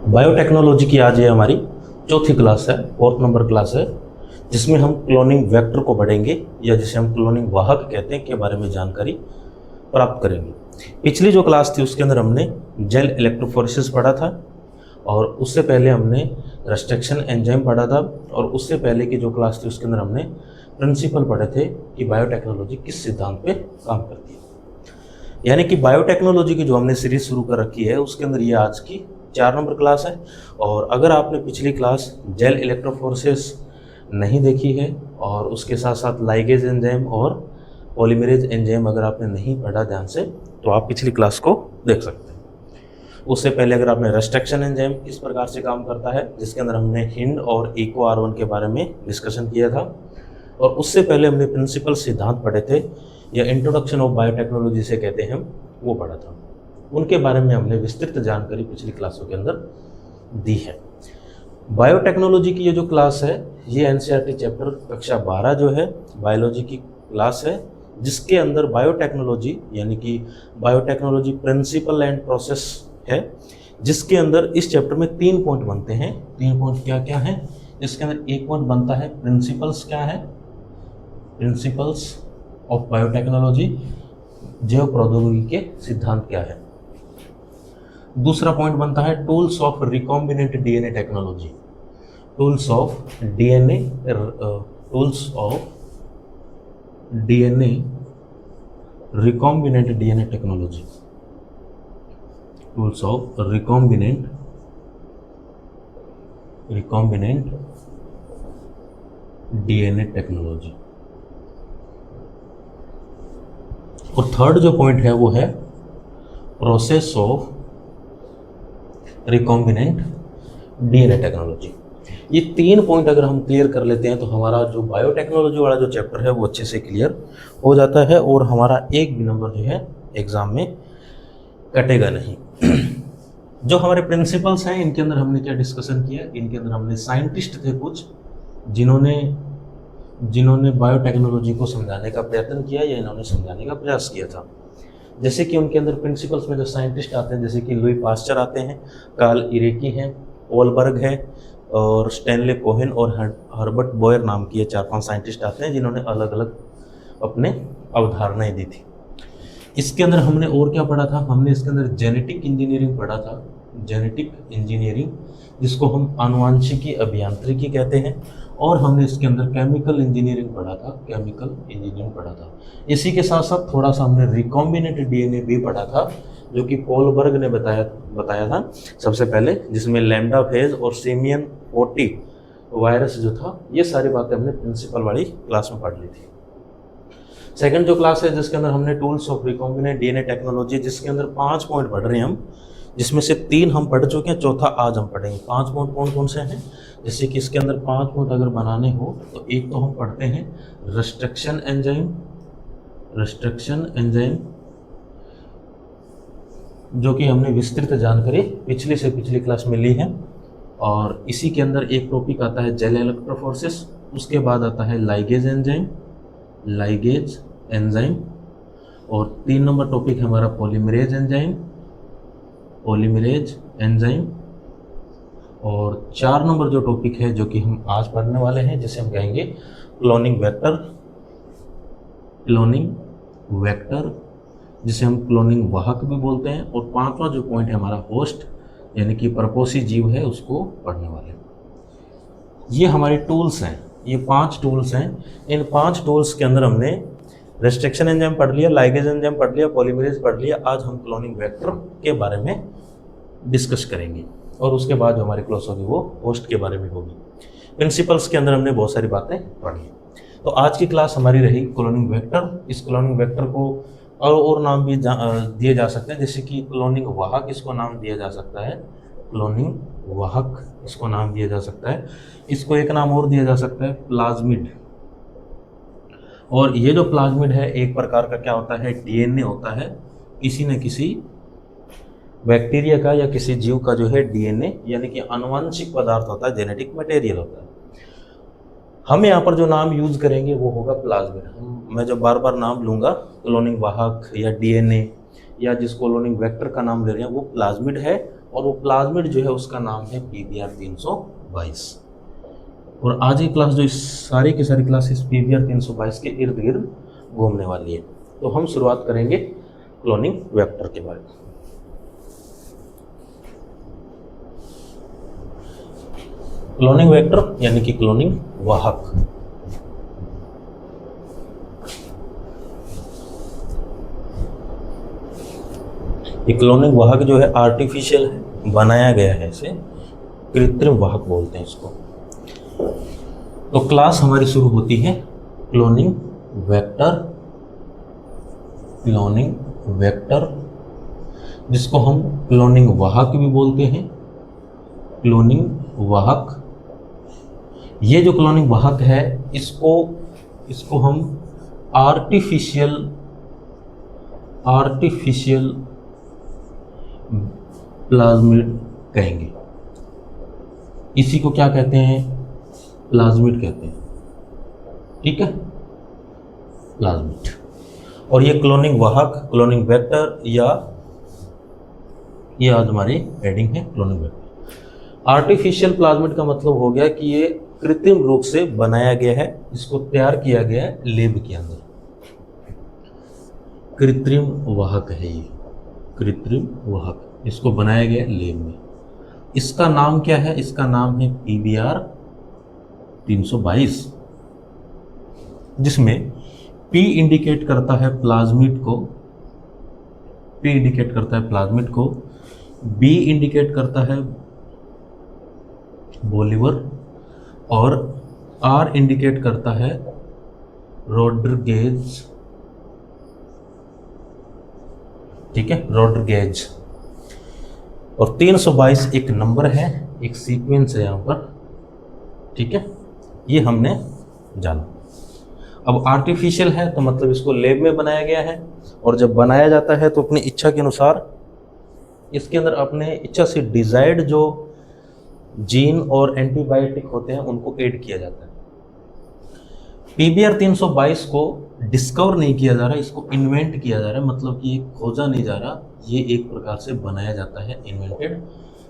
Biotechnology की आज ये हमारी चौथी क्लास है, 4th नंबर क्लास है, जिसमें हम क्लोनिंग वेक्टर को पढ़ेंगे या जिसे हम क्लोनिंग वाहक कहते हैं के बारे में जानकारी प्राप्त करेंगे। पिछली जो क्लास थी उसके अंदर हमने जेल इलेक्ट्रोफोरेसिस पढ़ा था और उससे पहले हमने रेस्ट्रिक्शन एंजाइम पढ़ा था और उससे पहले की जो क्लास थी उसके अंदर हमने प्रिंसिपल पढ़े थे कि बायोटेक्नोलॉजी किस सिद्धांत पे काम करती है। यानी कि बायोटेक्नोलॉजी की जो हमने सीरीज शुरू कर रखी है उसके अंदर ये आज की 4 नंबर क्लास है। और अगर आपने पिछली क्लास जेल इलेक्ट्रोफोरेसिस नहीं देखी है और उसके साथ साथ लाइगेज एंजाइम और पॉलीमरेज एंजाइम अगर आपने नहीं पढ़ा ध्यान से, तो आप पिछली क्लास को देख सकते हैं। उससे पहले अगर आपने रेस्ट्रिक्शन एंजाइम किस प्रकार से काम करता है, जिसके अंदर हमने हिंड और इको R1 के बारे में डिस्कशन किया था, और उससे पहले हमने प्रिंसिपल सिद्धांत पढ़े थे या इंट्रोडक्शन ऑफ बायोटेक्नोलॉजी से कहते हैं हम, वो पढ़ा था। उनके बारे में हमने विस्तृत जानकारी पिछली क्लासों के अंदर दी है। बायोटेक्नोलॉजी की ये जो क्लास है ये एनसीईआरटी चैप्टर कक्षा 12 जो है बायोलॉजी की क्लास है, जिसके अंदर बायोटेक्नोलॉजी यानी कि बायोटेक्नोलॉजी प्रिंसिपल एंड प्रोसेस है, जिसके अंदर इस चैप्टर में 3 पॉइंट बनते हैं। 3 पॉइंट क्या क्या है? इसके अंदर एक पॉइंट बनता है प्रिंसिपल्स क्या है, प्रिंसिपल्स ऑफ बायोटेक्नोलॉजी, जैव प्रौद्योगिकी के सिद्धांत क्या है। दूसरा पॉइंट बनता है tools of recombinant DNA technology, tools of DNA recombinant DNA technology, tools of recombinant DNA technology. और थर्ड जो पॉइंट है वो है process of recombinant DNA technology. ये 3 पॉइंट अगर हम क्लियर कर लेते हैं तो हमारा जो बायोटेक्नोलॉजी वाला जो चैप्टर है वो अच्छे से क्लियर हो जाता है और हमारा एक भी नंबर जो है एग्जाम में कटेगा नहीं। जो हमारे प्रिंसिपल्स हैं इनके अंदर हमने क्या डिस्कशन किया, इनके अंदर हमने साइंटिस्ट थे कुछ जिन्होंने बायोटेक्नोलॉजी को समझाने का प्रयत्न किया या इन्होंने समझाने का प्रयास किया था। जैसे कि उनके अंदर प्रिंसिपल्स में जो साइंटिस्ट आते हैं, जैसे कि लुई पास्चर आते हैं, कार्ल इरेकी हैं, ओलबर्ग है और स्टैनले कोहेन और हर्बर्ट बोयर नाम की 4-5 साइंटिस्ट आते हैं जिन्होंने अलग अलग अपने अवधारणाएं दी थी। इसके अंदर हमने और क्या पढ़ा था? हमने इसके अंदर जेनेटिक इंजीनियरिंग पढ़ा था, जेनेटिक इंजीनियरिंग जिसको हम आनुवांशिकी अभियांत्रिकी कहते हैं, और हमने इसके अंदर केमिकल इंजीनियरिंग पढ़ा था। इसी के साथ साथ थोड़ा सा हमने रिकॉम्बिनेंट डीएनए भी पढ़ा था, जो कि कोलबर्ग ने बताया था सबसे पहले, जिसमें लैम्डा फेज और सिमियन 40 वायरस जो था, ये सारी बातें हमने प्रिंसिपल वाली क्लास में पढ़ ली थी। सेकंड जो क्लास है जिसके अंदर हमने tools of recombinant DNA technology, जिसके अंदर 5 पॉइंट पढ़ रहे हैं हम, जिसमें से 3 हम पढ़ चुके हैं, चौथा आज हम पढ़ेंगे। 5 पॉइंट कौन कौन से हैं? जैसे कि इसके अंदर 5 पॉइंट अगर बनाने हो तो एक तो हम पढ़ते हैं रेस्ट्रिक्शन एंजाइम, जो कि हमने विस्तृत जानकारी पिछली क्लास में ली है। और इसी के अंदर एक टॉपिक आता है जेल इलेक्ट्रोफोरेसिस, उसके बाद आता है लाइगेज एंजाइम, और 3 नंबर टॉपिक है हमारा पॉलीमरेज एंजाइम, और 4 नंबर जो टॉपिक है जो कि हम आज पढ़ने वाले हैं, जिसे हम कहेंगे क्लोनिंग वेक्टर, जिसे हम क्लोनिंग वाहक भी बोलते हैं। और 5वां जो पॉइंट है हमारा होस्ट यानी कि परपोषी जीव है, उसको पढ़ने वाले हैं। ये हमारे टूल्स हैं, ये 5 टूल्स हैं। इन 5 टूल्स के अंदर हमने रेस्ट्रिक्शन एंजाइम पढ़ लिया, लाइगेज एंजाइम पढ़ लिया, पॉलीमरेज पढ़ लिया। आज हम क्लोनिंग वेक्टर के बारे में डिस्कस करेंगे और उसके बाद जो हमारी क्लास होगी वो होस्ट के बारे में होगी। प्रिंसिपल्स के अंदर हमने बहुत सारी बातें पढ़ी। तो आज की क्लास हमारी रही क्लोनिंग वेक्टर। इस क्लोनिंग वेक्टर को और नाम भी दिए जा सकते हैं, जैसे कि क्लोनिंग वाहक इसको नाम दिया जा सकता है, क्लोनिंग वाहक इसको नाम दिया जा सकता है। इसको एक नाम और दिया जा सकता है प्लाज्मिड। और ये जो प्लाज्मिड है एक प्रकार का क्या होता है, डीएनए होता है, किसी न किसी बैक्टीरिया का या किसी जीव का जो है डीएनए यानी कि आनुवंशिक पदार्थ होता है, जेनेटिक मटेरियल होता है। हम यहाँ पर जो नाम यूज करेंगे वो होगा प्लाज्मिड। मैं जो बार बार नाम लूँगा क्लोनिंग वाहक या डीएनए या जिस क्लोनिंग वेक्टर का नाम ले रहे हैं वो प्लाज्मिड है, और वो प्लाज्मिड जो है उसका नाम है PBr 322। और आज की क्लास जो इस सारी की सारी क्लास इस PBr 322 के इर्द गिर्द घूमने वाली है। तो हम शुरुआत करेंगे क्लोनिंग वेक्टर के बारे में। क्लोनिंग वेक्टर यानी कि क्लोनिंग वाहक। ये क्लोनिंग वाहक जो है आर्टिफिशियल है, बनाया गया है, इसे कृत्रिम वाहक बोलते हैं इसको। तो क्लास हमारी शुरू होती है क्लोनिंग वेक्टर, क्लोनिंग वेक्टर जिसको हम क्लोनिंग वाहक भी बोलते हैं, क्लोनिंग वाहक। ये जो क्लोनिंग वाहक है इसको हम आर्टिफिशियल प्लाज्मिड कहेंगे। इसी को क्या कहते हैं? प्लाज्मिड कहते हैं। ठीक है, प्लाज्मिड। और ये क्लोनिंग वाहक, क्लोनिंग वेक्टर या ये आज हमारी हेडिंग है क्लोनिंग वेक्टर। आर्टिफिशियल प्लाज्मिड का मतलब हो गया कि ये कृत्रिम रूप से बनाया गया है, इसको तैयार किया गया है लैब के अंदर। कृत्रिम वाहक है ये, कृत्रिम वाहक, इसको बनाया गया है लैब में। इसका नाम क्या है? इसका नाम है PBr 322, जिसमें P इंडिकेट करता है प्लाज्मिड को, P इंडिकेट करता है प्लाज्मिड को, B इंडिकेट करता है बोलीवर और R इंडिकेट करता है रोड्रिगेज। ठीक है, रोड्रिगेज। और 322 एक नंबर है, एक सीक्वेंस है यहाँ पर। ठीक है, ये हमने जाना। अब आर्टिफिशियल है तो मतलब इसको लैब में बनाया गया है, और जब बनाया जाता है तो अपनी इच्छा के अनुसार इसके अंदर अपने इच्छा से डिजायर्ड जो जीन और एंटीबायोटिक होते हैं उनको ऐड किया जाता है। PBr 322 को डिस्कवर नहीं किया जा रहा, इसको इन्वेंट किया जा रहा है, मतलब कि ये खोजा नहीं जा रहा, ये एक प्रकार से बनाया जाता है, इन्वेंटेड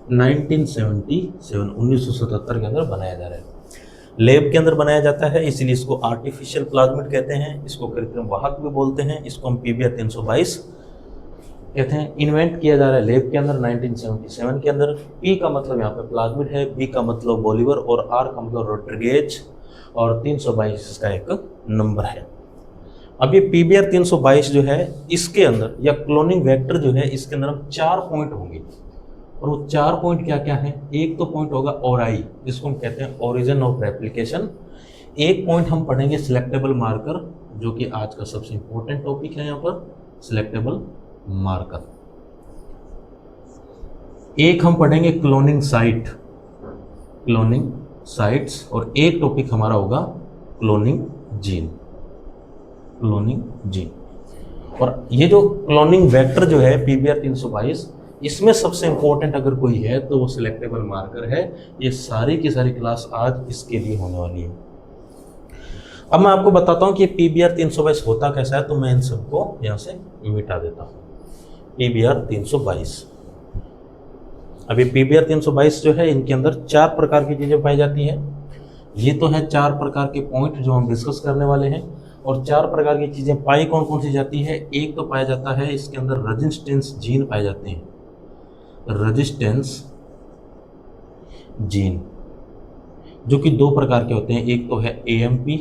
1977 के अंदर बनाया जा रहा है, लैब के अंदर बनाया जाता है, इसलिए इसको आर्टिफिशियल प्लाज्मिड कहते हैं, इसको कृत्रिम वाहक भी बोलते हैं, इसको हम PBr 322 कहते हैं। इन्वेंट किया जा रहा है लैब के अंदर 1977 के अंदर। P का मतलब यहाँ पे प्लाज्मिड है, B का मतलब बोलीवर और R का मतलब रोड्रिगेज और 322 इसका एक नंबर है। अब ये PBr 322 जो है इसके अंदर, या क्लोनिंग वेक्टर जो है इसके अंदर हम 4 पॉइंट होंगे, और वो 4 पॉइंट क्या क्या है? एक तो पॉइंट होगा ओराई, जिसको हम कहते हैं ओरिजिन ऑफ रेप्लिकेशन। एक पॉइंट हम पढ़ेंगे सिलेक्टेबल मार्कर, जो कि आज का सबसे इंपॉर्टेंट टॉपिक है यहाँ पर, सिलेक्टेबल मार्कर। एक हम पढ़ेंगे क्लोनिंग साइट, क्लोनिंग साइट्स, और एक टॉपिक हमारा होगा क्लोनिंग जीन, क्लोनिंग जीन। और ये जो क्लोनिंग वेक्टर जो है PBr 322, इसमें सबसे इंपॉर्टेंट अगर कोई है तो वो सिलेक्टेबल मार्कर है। ये सारी की सारी क्लास आज इसके लिए होने वाली है। अब मैं आपको बताता हूँ कि PBr 322 होता कैसा है, तो मैं इन सबको यहाँ से मिटा देता हूँ। PBr 322, अभी PBr 322 जो है इनके अंदर 4 प्रकार की चीज़ें पाई जाती हैं। ये तो है 4 प्रकार के पॉइंट जो हम डिस्कस करने वाले हैं, और 4 प्रकार की चीज़ें पाई कौन कौन सी जाती है? एक तो पाया जाता है इसके अंदर रेजिस्टेंस जीन पाए जाते हैं, रेजिस्टेंस जीन, जो कि 2 प्रकार के होते हैं। एक तो है AMP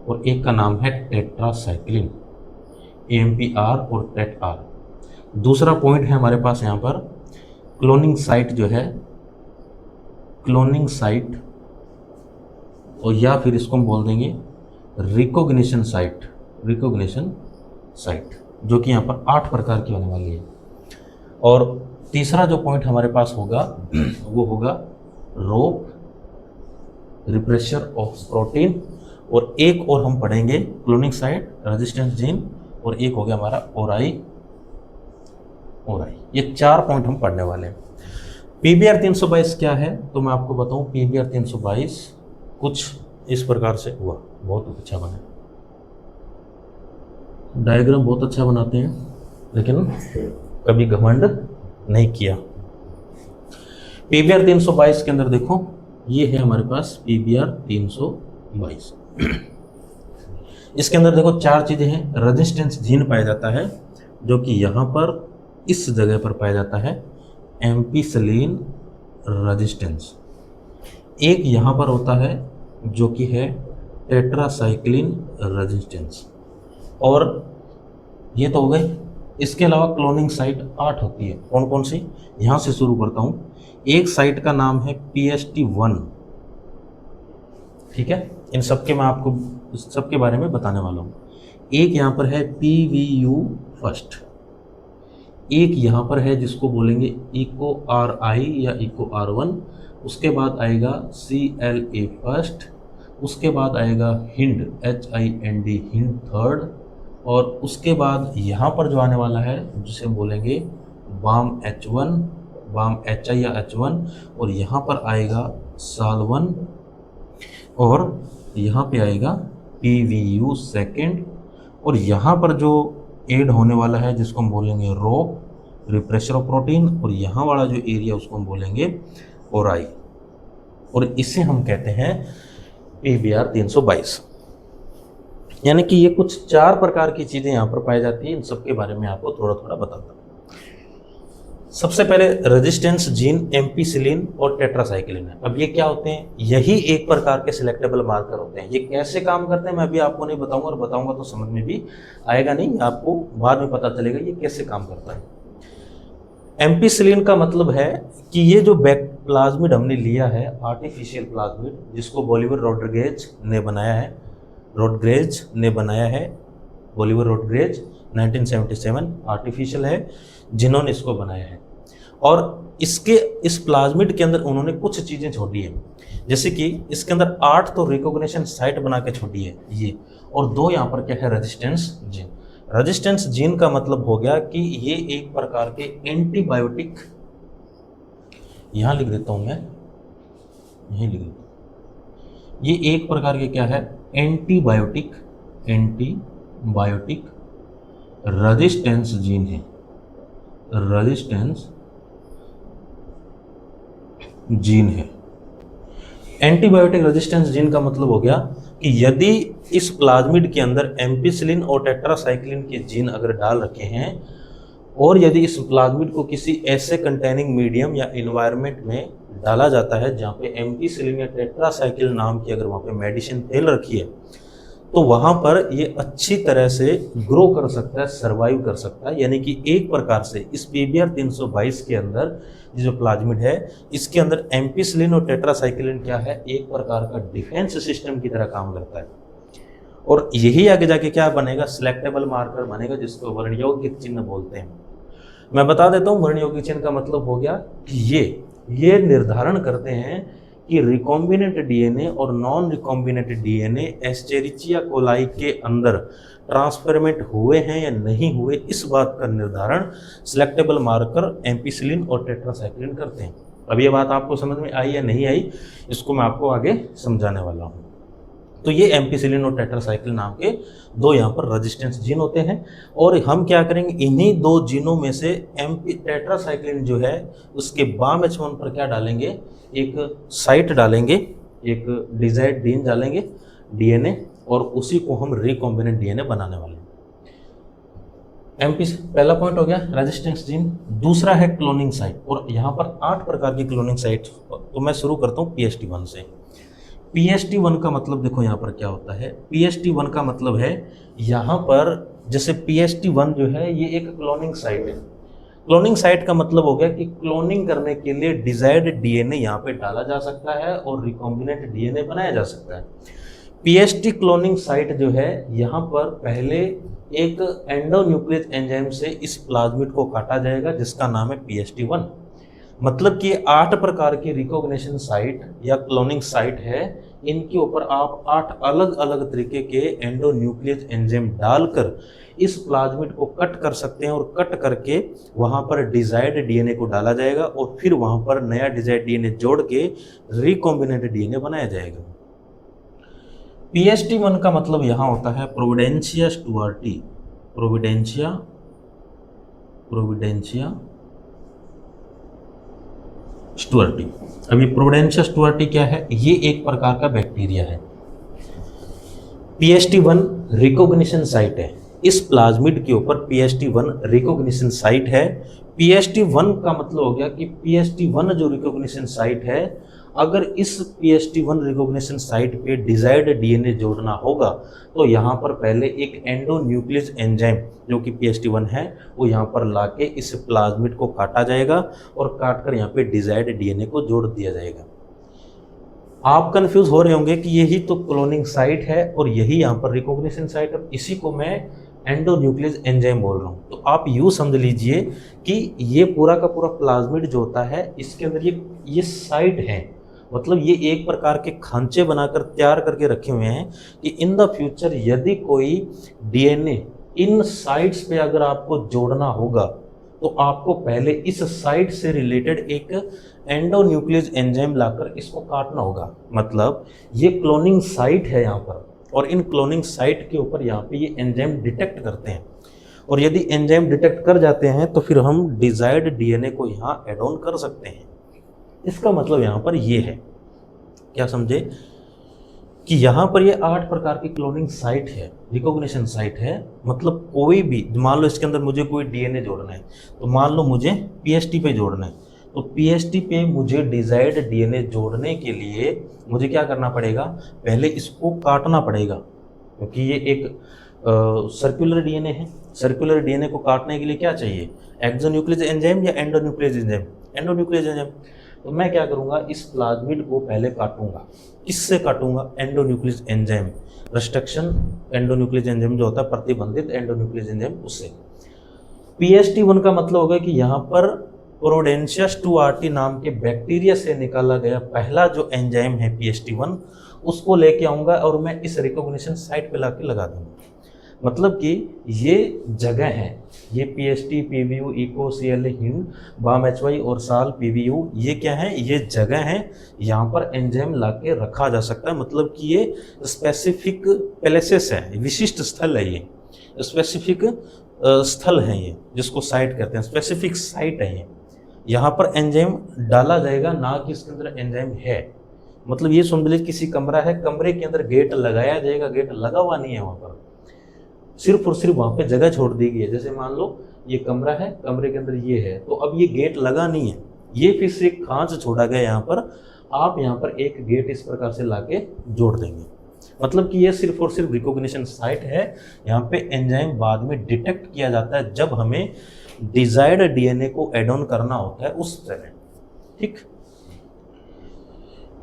और एक का नाम है टेट्रासाइक्लिन, AMPR और TET-R। दूसरा पॉइंट है हमारे पास यहाँ पर क्लोनिंग साइट जो है, क्लोनिंग साइट, और या फिर इसको हम बोल देंगे रिकॉग्निशन साइट, रिकॉग्निशन साइट, जो कि यहाँ पर 8 प्रकार की होने वाली है। और तीसरा जो पॉइंट हमारे पास होगा वो होगा रोप, रिप्रेशर ऑफ प्रोटीन, और एक और हम पढ़ेंगे क्लोनिंग साइट, रेजिस्टेंस जीन, और एक हो गया हमारा ओराई। ये 4 पॉइंट हम पढ़ने वाले हैं। PBr 322 क्या है, तो मैं आपको बताऊं PBr 322 कुछ इस प्रकार से हुआ। बहुत अच्छा बना, डायग्राम बहुत अच्छा बनाते हैं, लेकिन कभी घमंड नहीं किया। PBR 322 के अंदर देखो, ये है हमारे पास PBR 322। इसके अंदर देखो 4 चीज़ें हैं। रेजिस्टेंस जीन पाया जाता है जो कि यहाँ पर इस जगह पर पाया जाता है, एम्पिसिलिन रेजिस्टेंस। एक यहाँ पर होता है जो कि है टेट्रासाइक्लिन रेजिस्टेंस। और ये तो हो गए। इसके अलावा क्लोनिंग साइट 8 होती है। कौन कौन सी? यहाँ से शुरू करता हूँ। एक साइट का नाम है PST1, ठीक है। इन सबके मैं आपको सबके बारे में बताने वाला हूँ। एक यहाँ पर है PVU फर्स्ट, एक यहाँ पर है जिसको बोलेंगे इको RI या इको R1, उसके बाद आएगा CLA फर्स्ट, उसके बाद आएगा हिंड HIND हिंड थर्ड, और उसके बाद यहाँ पर जो आने वाला है जिसे बोलेंगे बाम H1, बाम HI या H1, और यहाँ पर आएगा साल1, और यहाँ पे आएगा PVU सेकेंड, और यहाँ पर जो ऐड होने वाला है जिसको हम बोलेंगे रो रिप्रेशर प्रोटीन, और यहाँ वाला जो एरिया उसको हम बोलेंगे ओराई, और इसे हम कहते हैं PBR 322। यानी कि ये कुछ 4 प्रकार की चीज़ें यहाँ पर पाई जाती हैं। इन सब के बारे में आपको थोड़ा थोड़ा बताता हूँ। सबसे पहले रेजिस्टेंस जीन एम्पिसिलिन और टेट्रासाइक्लिन है। अब ये क्या होते हैं? यही एक प्रकार के सिलेक्टेबल मार्कर होते हैं। ये कैसे काम करते हैं मैं अभी आपको नहीं बताऊंगा, और बताऊंगा तो समझ में भी आएगा नहीं, आपको बाद में पता चलेगा ये कैसे काम करता है। एम्पिसिलिन का मतलब है कि ये जो प्लाज्मिड हमने लिया है, आर्टिफिशियल प्लाज्मिड, जिसको बोलिवर रोड्रिगेज ने बनाया है, बोलिवर रोड्रिगेज 1977 आर्टिफिशियल है जिन्होंने इसको बनाया है। और इस प्लाज्मिड के अंदर उन्होंने कुछ चीज़ें छोड़ी है, जैसे कि इसके अंदर 8 तो रिकॉग्निशन साइट बना के छोड़ी है ये, और 2 यहाँ पर क्या है, रेजिस्टेंस जीन। रेजिस्टेंस जीन का मतलब हो गया कि ये एक प्रकार के एंटीबायोटिक, यहाँ लिख देता हूँ मैं, यहीं लिख देता हूँ, ये एक प्रकार के क्या है, एंटीबायोटिक रेजिस्टेंस जीन है, रेजिस्टेंस जीन है। एंटीबायोटिक रेजिस्टेंस जीन का मतलब हो गया कि यदि इस प्लाज्मिड के अंदर एम्पिसिलिन और टेट्रासाइक्लिन के जीन अगर डाल रखे हैं, और यदि इस प्लाज्मिड को किसी ऐसे कंटेनिंग मीडियम या इन्वायरमेंट में डाला जाता है जहाँ पे एम्पिसिलिन या टेट्रासाइक्लिन नाम की अगर वहाँ पे मेडिसिन फैल रखी है, तो वहाँ पर ये अच्छी तरह से ग्रो कर सकता है, सर्वाइव कर सकता है। यानी कि एक प्रकार से इस PBR 322 के अंदर जो प्लाज्मिड है, इसके अंदर एम्पिसिलिन और टेट्रासाइक्लिन क्या है, एक प्रकार का डिफेंस सिस्टम की तरह काम करता है। और यही आगे जाके क्या बनेगा, सिलेक्टेबल मार्कर बनेगा, जिसको वर्णयौगिक चिन्ह बोलते हैं। मैं बता देता हूँ, वर्णयौगिक चिन्ह का मतलब हो गया कि ये निर्धारण करते हैं कि रिकॉम्बिनेंट डीएनए और non recombinant DNA Escherichia coli के अंदर ट्रांसफरमेंट हुए हैं या नहीं हुए, इस बात का निर्धारण सिलेक्टेबल मार्कर एम्पिसिलिन और टेट्रासाइक्लिन करते हैं। अब ये बात आपको समझ में आई या नहीं आई, इसको मैं आपको आगे समझाने वाला हूँ। तो ये एम्पिसिलिन और टेट्रासाइक्लिन नाम के 2 यहाँ पर रेजिस्टेंस जीन होते हैं, और हम क्या करेंगे, इन्हीं 2 जीनों में से टेट्रासाइक्लिन जो है उसके बाम H1 पर क्या डालेंगे, एक साइट डालेंगे, एक डिजायर्ड जीन डालेंगे डीएनए, और उसी को हम रिकॉम्बिनेंट डीएनए बनाने वाले हैं। पहला पॉइंट हो गया रेजिस्टेंस जीन। दूसरा है क्लोनिंग साइट, और यहाँ पर 8 प्रकार की क्लोनिंग साइट। तो मैं शुरू करता हूँ PST1 से। PST1 का मतलब देखो यहाँ पर क्या होता है। PST1 का मतलब है यहाँ पर, जैसे PST1 जो है ये एक क्लोनिंग साइट है। क्लोनिंग साइट का मतलब हो गया कि क्लोनिंग करने के लिए डिजायर्ड डीएनए यहाँ पे डाला जा सकता है और रिकॉम्बिनेंट डीएनए बनाया जा सकता है। PST क्लोनिंग साइट जो है, यहाँ पर पहले एक एंडोन्यूक्लियस एंजाइम से इस प्लाज्मिड को काटा जाएगा जिसका नाम है PST1। मतलब कि 8 प्रकार की रिकॉग्निशन साइट या क्लोनिंग साइट है, इनके ऊपर आप 8 अलग अलग तरीके के एंडोन्यूक्लियस एंजाइम डालकर इस प्लाज्मिड को कट कर सकते हैं, और कट करके वहाँ पर डिजायर्ड डीएनए को डाला जाएगा, और फिर वहाँ पर नया डिजायर्ड डीएनए जोड़ के रिकॉम्बिनेंट डीएनए बनाया जाएगा। PST1 का मतलब यहाँ होता है प्रोविडेंशिया स्टुअर्टी, प्रोविडेंशिया स्टुअर्टी। अब ये प्रोविडेंशिया स्टुअर्टी क्या है? ये एक प्रकार का बैक्टीरिया है। PST1 रिकॉग्निशन साइट है। इस प्लाज्मिड के ऊपर PST1 रिकॉग्निशन साइट है। PST1 का मतलब हो गया कि PST1 जो रिकॉग्निशन साइट है, अगर इस PST1 रिकॉग्निशन साइट पे डिजायर्ड DNA जोड़ना होगा तो यहाँ पर पहले एक एंडोन्यूक्लियस एंजाइम जो कि PST1 है वो यहाँ पर लाके इस प्लाज्मिड को काटा जाएगा और काट कर यहाँ पे डिजायर्ड DNA को जोड़ दिया जाएगा। आप कंफ्यूज हो रहे होंगे कि यही तो क्लोनिंग साइट है और यही यहाँ पर रिकॉग्निशन साइट है, इसी को मैं एंडोन्यूक्लियस एंजाइम बोल रहा हूँ। तो आप यूँ समझ लीजिए कि ये पूरा का पूरा प्लाज्मिड जो होता है इसके अंदर ये साइट है, मतलब ये एक प्रकार के खांचे बनाकर तैयार करके रखे हुए हैं कि इन द फ्यूचर यदि कोई DNA इन साइट्स पे अगर आपको जोड़ना होगा तो आपको पहले इस साइट से रिलेटेड एक एंडोन्यूक्लियस एंजाइम लाकर इसको काटना होगा। मतलब ये क्लोनिंग साइट है यहाँ पर, और इन क्लोनिंग साइट के ऊपर यहाँ पे ये एंजाइम डिटेक्ट करते हैं, और यदि एंजाइम डिटेक्ट कर जाते हैं तो फिर हम डिजायर्ड DNA को यहाँ एड ऑन कर सकते हैं। इसका मतलब यहाँ पर ये है, क्या समझे, कि यहाँ पर ये 8 प्रकार की क्लोनिंग साइट है, रिकॉग्निशन साइट है। मतलब कोई भी, मान लो इसके अंदर मुझे कोई DNA जोड़ना है, तो मान लो मुझे PST पे जोड़ना है, तो PST पे मुझे डिजायर्ड DNA जोड़ने के लिए मुझे क्या करना पड़ेगा, पहले इसको काटना पड़ेगा, क्योंकि ये एक सर्कुलर DNA है। सर्कुलर DNA को काटने के लिए क्या चाहिए, एक्सोन्यूक्लियस एंजाइम या एंडोन्यूक्लियस एंजाइम? Endonuclease enzyme. तो मैं क्या करूँगा, इस प्लाज्मिड को पहले काटूंगा। किससे काटूंगा? Endonuclease enzyme, restriction endonuclease enzyme जो होता है, प्रतिबंधित एंडोन्यूक्लियस एंजाइम, उससे। PST1 का मतलब होगा कि यहाँ पर प्रोडेंशिया स्टुअर्टी नाम के बैक्टीरिया से निकाला गया पहला जो एंजाइम है PST1, उसको लेके आऊँगा और मैं इस रिकॉग्निशन साइट पे लाके लगा दूँगा। मतलब कि ये जगह है, ये PST, PVU, इको, CLA, हिंड, बाम HY और साल PVU, ये क्या है, ये जगह है, यहाँ पर एंजाइम लाके रखा जा सकता है। मतलब कि ये स्पेसिफिक प्लेसेस है, विशिष्ट स्थल है, ये स्पेसिफिक स्थल है, ये जिसको साइट कहते हैं, स्पेसिफिक साइट है ये। यहाँ पर एंजाइम डाला जाएगा, ना कि इसके अंदर एंजाइम है। मतलब ये समझ लीजिए किसी कमरा है, कमरे के अंदर गेट लगाया जाएगा, गेट लगा हुआ नहीं है वहाँ पर, सिर्फ और सिर्फ वहाँ पे जगह छोड़ दी गई है। जैसे मान लो ये कमरा है, कमरे के अंदर ये है, तो अब ये गेट लगा नहीं है, ये फिर से एक खांच छोड़ा गया यहाँ पर, आप यहाँ पर एक गेट इस प्रकार से लाके जोड़ देंगे। मतलब कि ये सिर्फ और सिर्फ रिकॉग्निशन साइट है, यहाँ पे एंजाइम बाद में डिटेक्ट किया जाता है जब हमें डिजायर्ड DNA को एड ऑन करना होता है उस समय। ठीक,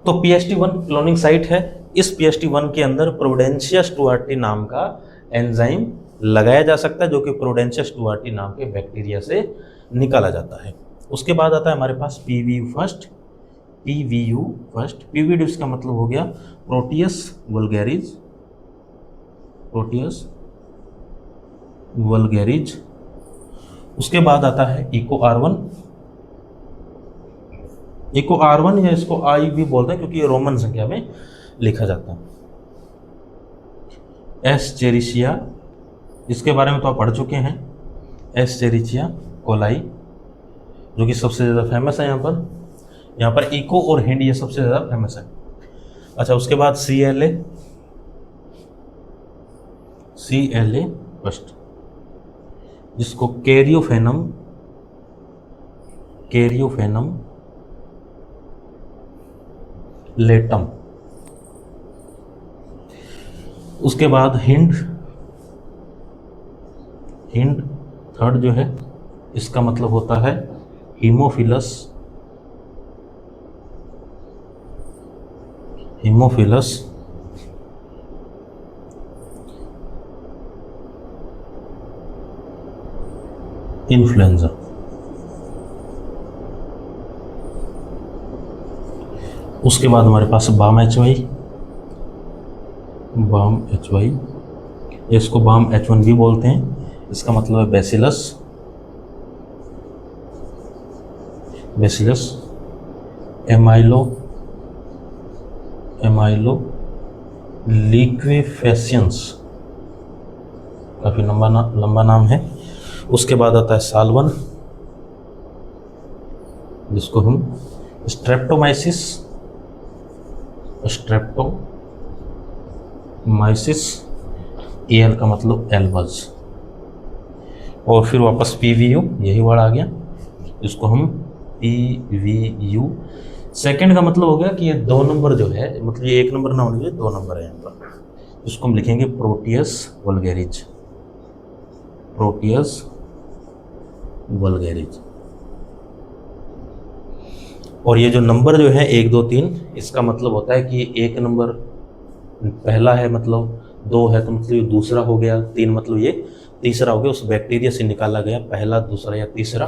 तो PST1 क्लोनिंग साइट है। इस PST1 के अंदर प्रोविडेंशिया स्टुअर्टी नाम का एंजाइम लगाया जा सकता है, जो कि प्रोविडेंशिया स्टुअर्टी नाम के बैक्टीरिया से निकाला जाता है। उसके बाद आता है हमारे पास PVU फर्स्ट। PVU इसका मतलब हो गया प्रोटियस वल्गैरिज। उसके बाद आता है इको R1 या इसको I भी बोलते हैं क्योंकि ये रोमन संख्या में लिखा जाता है। एस्चेरिचिया, इसके बारे में तो आप पढ़ चुके हैं, एस्चेरिचिया कोलाई, जो कि सबसे ज़्यादा फेमस है यहाँ पर इको और हिंड ये सबसे ज़्यादा फेमस है। अच्छा, उसके बाद CLA फर्स्ट, जिसको कैरियोफेनम लेटम। उसके बाद हिंड थर्ड जो है, इसका मतलब होता है हीमोफिलस इन्फ्लुएंजा। उसके बाद हमारे पास बाम HY, इसको बाम H1 भी बोलते हैं, इसका मतलब है बेसिलस एमाइलो लिक्विफेशियंस, काफ़ी लंबा नाम है। उसके बाद आता है साल्वन, जिसको हम स्ट्रेप्टोमाइसिस, स्ट्रेप्टोमाइसिस, एल का मतलब एल्बज, और फिर वापस पीवीयू, यही वर्ड आ गया, इसको हम पीवीयू। सेकंड का मतलब हो गया कि ये 2 नंबर जो है, मतलब ये 1 नंबर ना होने चाहिए, 2 नंबर है यहाँ पर, इसको हम लिखेंगे प्रोटियस वल्गैरिज, प्रोटियस वल्गैरिज। और ये जो नंबर जो है 1 2 3, इसका मतलब होता है कि 1 नंबर पहला है, मतलब 2 है तो मतलब ये दूसरा हो गया, 3 मतलब ये तीसरा हो गया, उस बैक्टीरिया से निकाला गया पहला, दूसरा या तीसरा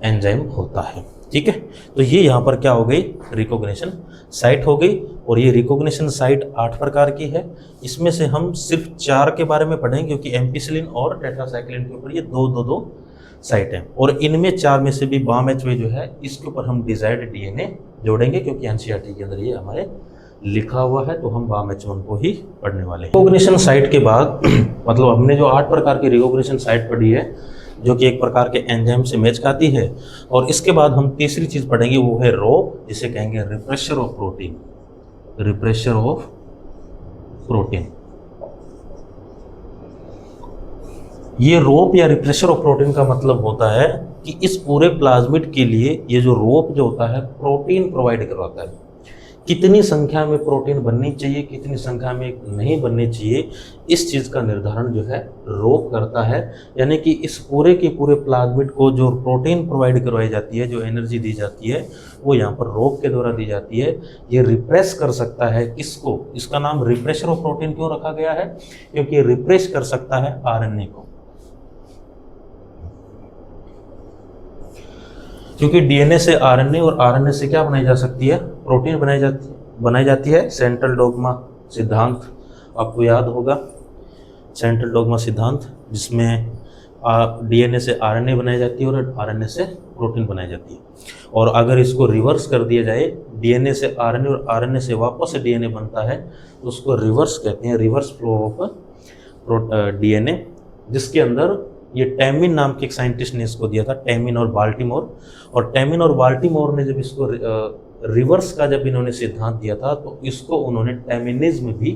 एंजाइम होता है। ठीक है, तो ये यहाँ पर क्या हो गई, रिकॉग्निशन साइट हो गई। और ये रिकॉग्निशन साइट 8 प्रकार की है, इसमें से हम सिर्फ 4 के बारे में पढ़ेंगे, क्योंकि एम्पिसिलिन और टेट्रासाइक्लिन के ऊपर ये 2 साइट हैं। और इनमें 4 में से भी बाम एच जो है, इसके ऊपर हम डिजायर्ड डीएनए जोड़ेंगे, क्योंकि एनसीईआरटी के अंदर ये हमारे लिखा हुआ है, तो हम बाम H1 को ही पढ़ने वाले हैं। रिकॉग्निशन साइट के बाद मतलब हमने जो 8 प्रकार की रिकॉग्निशन साइट पढ़ी है, जो कि एक प्रकार के एंजाइम से मैच खाती है, और इसके बाद हम तीसरी चीज पढ़ेंगे, वो है रो, जिसे कहेंगे refresher of protein, refresher of protein. ये रोप या रिप्रेशर ऑफ प्रोटीन का मतलब होता है कि इस पूरे प्लाज्मिड के लिए ये जो रोप जो होता है, प्रोटीन प्रोवाइड करवाता है। कितनी संख्या में प्रोटीन बननी चाहिए, कितनी संख्या में नहीं बननी चाहिए, इस चीज़ का निर्धारण जो है रोप करता है। यानी कि इस पूरे के पूरे प्लाज्मिड को जो प्रोटीन प्रोवाइड करवाई जाती है, जो एनर्जी दी जाती है, वो यहाँ पर रोप के द्वारा दी जाती है। ये रिप्रेस कर सकता है किसको, इसका नाम रिप्रेशर ऑफ प्रोटीन क्यों रखा गया है, क्योंकि रिप्रेस कर सकता है आरएनए को। क्योंकि डीएनए से आरएनए और आरएनए से क्या बनाई जा सकती है, प्रोटीन बनाई जाती है। सेंट्रल डोग्मा सिद्धांत आपको याद होगा, सेंट्रल डोग्मा सिद्धांत, जिसमें डीएनए से आरएनए बनाई जाती है और आरएनए से प्रोटीन बनाई जाती है। और अगर इसको रिवर्स कर दिया जाए, डीएनए से आरएनए और आरएनए से वापस से डीएनए बनता है, तो उसको रिवर्स कहते हैं, रिवर्स फ्लो ऑफ डीएनए, जिसके अंदर ये टैमिन नाम के एक साइंटिस्ट ने इसको दिया था, टैमिन और बाल्टीमोर। और टैमिन और बाल्टीमोर ने जब इसको रिवर्स का जब इन्होंने सिद्धांत दिया था, तो इसको उन्होंने टैमिनिज्म भी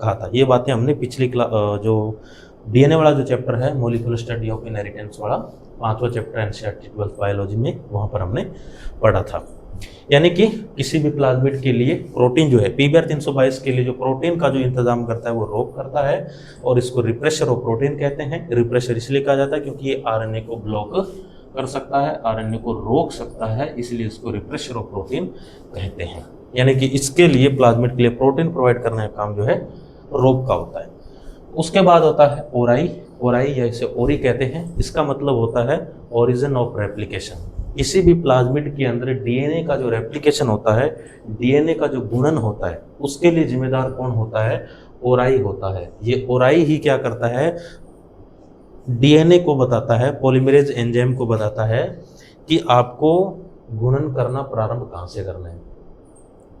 कहा था। ये बातें हमने पिछली जो डीएनए वाला जो चैप्टर है, मॉलिक्यूलर स्टडी ऑफ इनहेरिटेंस वाला 5वां चैप्टर एनसीईआरटी 12th बायोलॉजी में, वहाँ पर हमने पढ़ा था। यानी कि किसी भी प्लाज्मिड के लिए प्रोटीन जो है, पीबीआर 322 के लिए जो प्रोटीन का जो इंतजाम करता है वो रोक करता है, और इसको रिप्रेशर ऑफ प्रोटीन कहते हैं। रिप्रेशर इसलिए कहा जाता है क्योंकि ये आरएनए को ब्लॉक कर सकता है, आरएनए को रोक सकता है, इसलिए इसको रिप्रेशर ऑफ प्रोटीन कहते हैं। यानी कि इसके लिए प्लाज्मिड के लिए प्रोटीन प्रोवाइड करने का काम जो है रोक का होता है। उसके बाद होता है ओराई, ओराई या इसे ओरी कहते हैं। इसका मतलब होता है ओरिजिन ऑफ रेप्लिकेशन। किसी भी प्लाज्मिड के अंदर डीएनए का जो रेप्लिकेशन होता है, डीएनए का जो गुणन होता है, उसके लिए जिम्मेदार कौन होता है, ओराई होता है। ये ओराई ही क्या करता है, डीएनए को बताता है, पॉलीमरेज एंजाइम को बताता है कि आपको गुणन करना प्रारंभ कहाँ से करना है।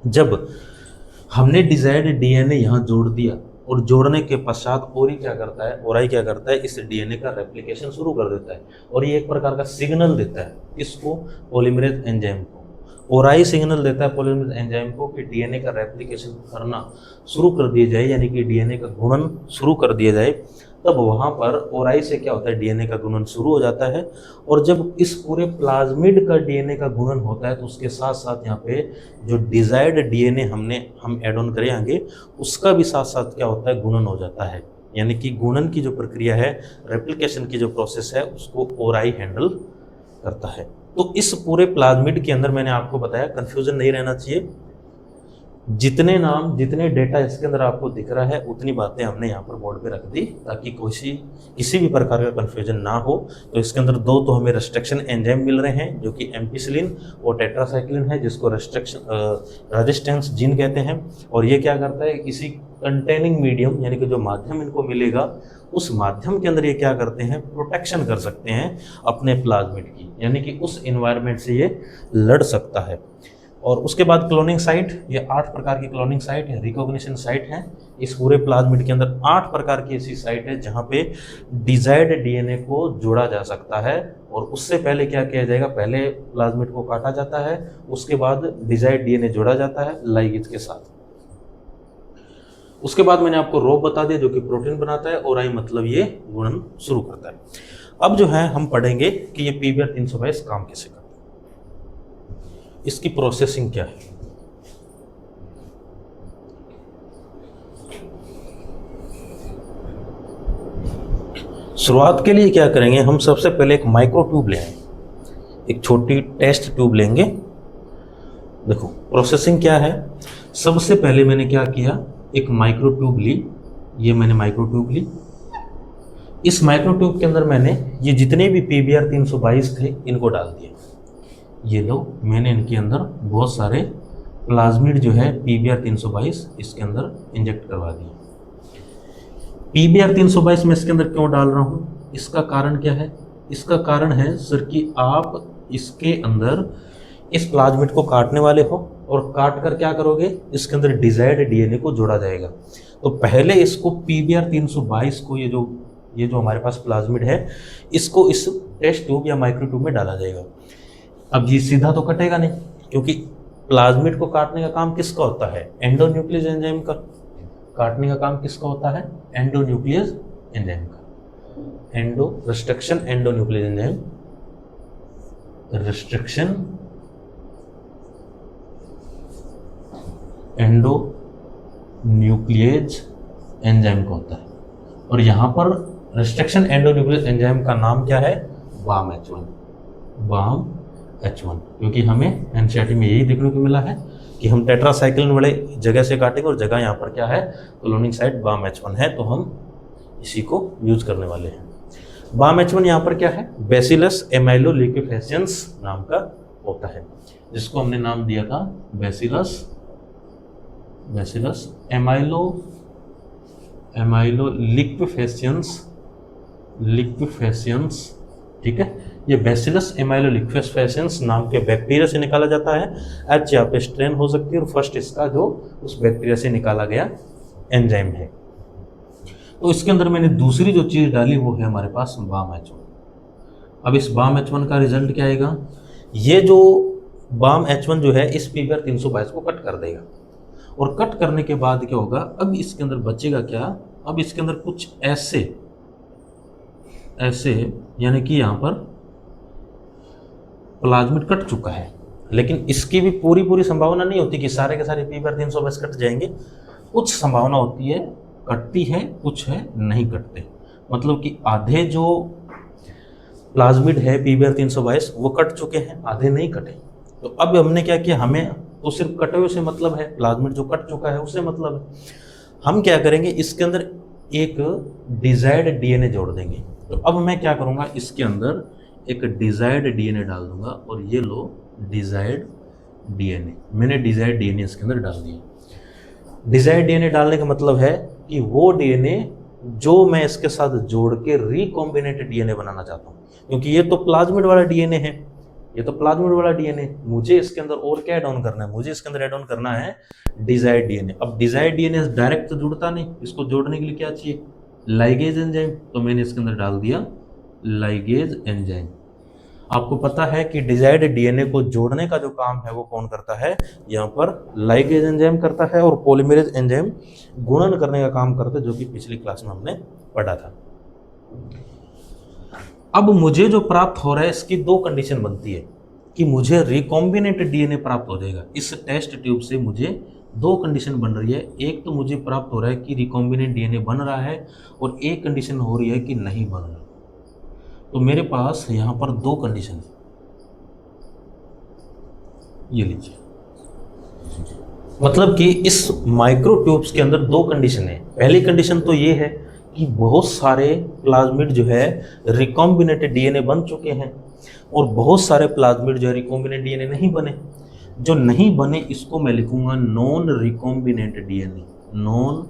जब हमने डिजायर्ड डीएनए यहाँ जोड़ दिया, और जोड़ने के पश्चात ओरी क्या करता है, ओराई क्या करता है, इस डीएनए का रेप्लिकेशन शुरू कर देता है, और ये एक प्रकार का सिग्नल देता है इसको, पॉलीमरेज एंजाइम को। ओराई सिग्नल देता है पॉलीमरेज एंजाइम को कि डीएनए का रेप्लिकेशन करना शुरू कर दिया जाए, यानी कि डीएनए का गुणन शुरू कर दिया जाए। तब वहाँ पर ओराई से क्या होता है, डीएनए का गुणन शुरू हो जाता है। और जब इस पूरे प्लाज्मिड का डीएनए का गुणन होता है, तो उसके साथ साथ यहाँ पे जो डिजायर्ड डीएनए हम ऐड ऑन करेंगे, उसका भी साथ साथ क्या होता है, गुणन हो जाता है। यानी कि गुणन की जो प्रक्रिया है, रेप्लिकेशन की जो प्रोसेस है, उसको ओराई हैंडल करता है। तो इस पूरे प्लाज्मिड के अंदर मैंने आपको बताया, कंफ्यूजन नहीं रहना चाहिए, जितने नाम जितने डेटा इसके अंदर आपको दिख रहा है, उतनी बातें हमने यहाँ पर बोर्ड पे रख दी, ताकि किसी भी प्रकार का कन्फ्यूजन ना हो। तो इसके अंदर 2 तो हमें रेस्ट्रिक्शन एंजाइम मिल रहे हैं, जो कि एम्पिसिलिन और टेट्रासाइक्लिन है, जिसको रेजिस्टेंस जीन कहते हैं। और ये क्या करता है, किसी कंटेनिंग मीडियम, यानी कि जो माध्यम इनको मिलेगा, उस माध्यम के अंदर ये क्या करते हैं, प्रोटेक्शन कर सकते हैं अपने प्लाज्मिड की, यानी कि उस इन्वायरमेंट से ये लड़ सकता है। और उसके बाद क्लोनिंग साइट, ये 8 प्रकार की क्लोनिंग साइट है, रिकॉग्निशन साइट है। इस पूरे प्लाज्मिड के अंदर 8 प्रकार की ऐसी साइट है जहाँ पे डिजायर्ड डीएनए को जोड़ा जा सकता है। और उससे पहले क्या किया जाएगा, पहले प्लाज्मिड को काटा जाता है, उसके बाद डिजायर्ड डीएनए जोड़ा जाता है लाइगेज के साथ। उसके बाद मैंने आपको रो बता दिया जो कि प्रोटीन बनाता है, और आई मतलब ये गुणन शुरू करता है। अब जो है हम पढ़ेंगे कि ये PBR 322 काम कैसे करता है, इसकी प्रोसेसिंग क्या है। शुरुआत के लिए क्या करेंगे, हम सबसे पहले एक माइक्रो ट्यूब लेंगे, एक छोटी टेस्ट ट्यूब लेंगे। देखो प्रोसेसिंग क्या है, सबसे पहले मैंने क्या किया, एक माइक्रो ट्यूब ली, ये मैंने माइक्रो ट्यूब ली। इस माइक्रो ट्यूब के अंदर मैंने ये जितने भी PBR 322 थे इनको डाल दिया। ये लो, मैंने इनके अंदर बहुत सारे प्लाज्मिड जो है PBR 322 इसके अंदर इंजेक्ट करवा दिए। PBR 322 मैं इसके अंदर क्यों डाल रहा हूँ, इसका कारण क्या है, इसका कारण है सर कि आप इसके अंदर इस प्लाज्मिड को काटने वाले हो और काट कर क्या करोगे, इसके अंदर डिजायर्ड डीएनए को जोड़ा जाएगा। तो पहले इसको PBR 322 को ये जो हमारे पास प्लाज्मिड है इसको इस टेस्ट ट्यूब या माइक्रो ट्यूब में डाला जाएगा। अब ये सीधा तो कटेगा नहीं, क्योंकि प्लाज्मिड को काटने का काम किसका होता है, एंडोन्यूक्लियस एंजाइम का। काटने का काम किसका होता है, एंडोन्यूक्लियस एंजाइम का। Restriction endonuclease enzyme, restriction endonuclease enzyme का होता है। और यहाँ पर रिस्ट्रिक्शन एंडोन्यूक्लियस एंजाइम का नाम क्या है, BAM-H1, BAM-H1, क्योंकि हमें एनसीईआरटी में यही देखने को मिला है कि हम टेट्रासाइक्लिन वाले जगह से काटेंगे और जगह यहाँ पर क्या है, क्लोनिंग साइट BAM-H1 है, तो हम इसी को यूज करने वाले हैं। BAM-H1 यहाँ पर क्या है, बैसिलस एमाइलोलिक्विफेसेंस नाम का होता है, जिसको हमने नाम दिया था बैसिलस एमाइलोलिक्विफेसेंस, ठीक है। ये बैसिलस एमाइलोलिक्विफेसेंस नाम के बैक्टीरिया से निकाला जाता है। H यहाँ पे स्ट्रेन हो सकती है और फर्स्ट इसका जो उस बैक्टीरिया से निकाला गया एंजाइम है। तो इसके अंदर मैंने दूसरी जो चीज़ डाली वो है हमारे पास BAM-H1। अब इस BAM-H1 का रिजल्ट क्या आएगा, ये जो BAM-H1 जो है इस PBR 322 को कट कर देगा। और कट करने के बाद क्या होगा, अब इसके अंदर बचेगा क्या, अब इसके अंदर कुछ ऐसे यानी कि यहाँ पर प्लाज्मिड कट चुका है, लेकिन इसकी भी पूरी संभावना नहीं होती कि सारे के सारे PBR 322 कट जाएंगे। कुछ संभावना होती है कटती है, कुछ है नहीं कटते। मतलब कि आधे जो प्लाज्मिड है PBR 322 वो कट चुके हैं, आधे नहीं कटे। तो अब हमने क्या किया, हमें तो सिर्फ कटे हुए से मतलब है, प्लाज्मिड जो कट चुका है उससे मतलब है। हम क्या करेंगे, इसके अंदर एक डिजायर्ड डीएनए जोड़ देंगे। तो अब मैं क्या करूँगा, इसके अंदर एक डिजायर्ड डीएनए डाल दूंगा, और ये लो डिजायर्ड डीएनए, मैंने डिजायर्ड डीएनए इसके अंदर डाल दिया। डिजायर्ड डीएनए डालने का मतलब है कि वो डीएनए जो मैं इसके साथ जोड़ के रिकॉम्बिनेटेड डीएनए बनाना चाहता हूँ, क्योंकि ये तो प्लाज्मिड वाला डीएनए है, ये तो प्लाज्मिड वाला डीएनए, मुझे इसके अंदर और क्या ऐड ऑन करना है, मुझे इसके अंदर ऐड ऑन करना है डिजायर्ड डीएनए। अब डिजायर्ड डीएनए डायरेक्ट तो जुड़ता नहीं, इसको जोड़ने के लिए क्या चाहिए, लाइगेज एंजाइम। तो मैंने इसके अंदर डाल दिया लाइगेज एंजाइम। आपको पता है कि डिजायर्ड डीएनए को जोड़ने का जो काम है वो कौन करता है, यहाँ पर लाइगेज एंजाइम करता है, और पॉलीमरेज एंजाइम गुणन करने का काम करता है, जो कि पिछली क्लास में हमने पढ़ा था। अब मुझे जो प्राप्त हो रहा है इसकी दो कंडीशन बनती है कि मुझे रिकॉम्बिनेटेड डीएनए प्राप्त हो जाएगा। इस टेस्ट ट्यूब से मुझे दो कंडीशन बन रही है, एक तो मुझे प्राप्त हो रहा है कि रिकॉम्बिनेट डीएनए बन रहा है, और एक कंडीशन हो रही है कि नहीं बन रहा। तो मेरे पास यहाँ पर दो कंडीशन है, ये लीजिए। मतलब कि इस माइक्रो ट्यूब्स के अंदर दो कंडीशन है। पहली कंडीशन तो ये है कि बहुत सारे प्लाज्मिड जो है रिकॉम्बिनेटेड डीएनए बन चुके हैं, और बहुत सारे प्लाज्मिड जो है रिकॉम्बिनेट डीएनए नहीं बने। जो नहीं बने इसको मैं लिखूंगा non recombinant DNA, non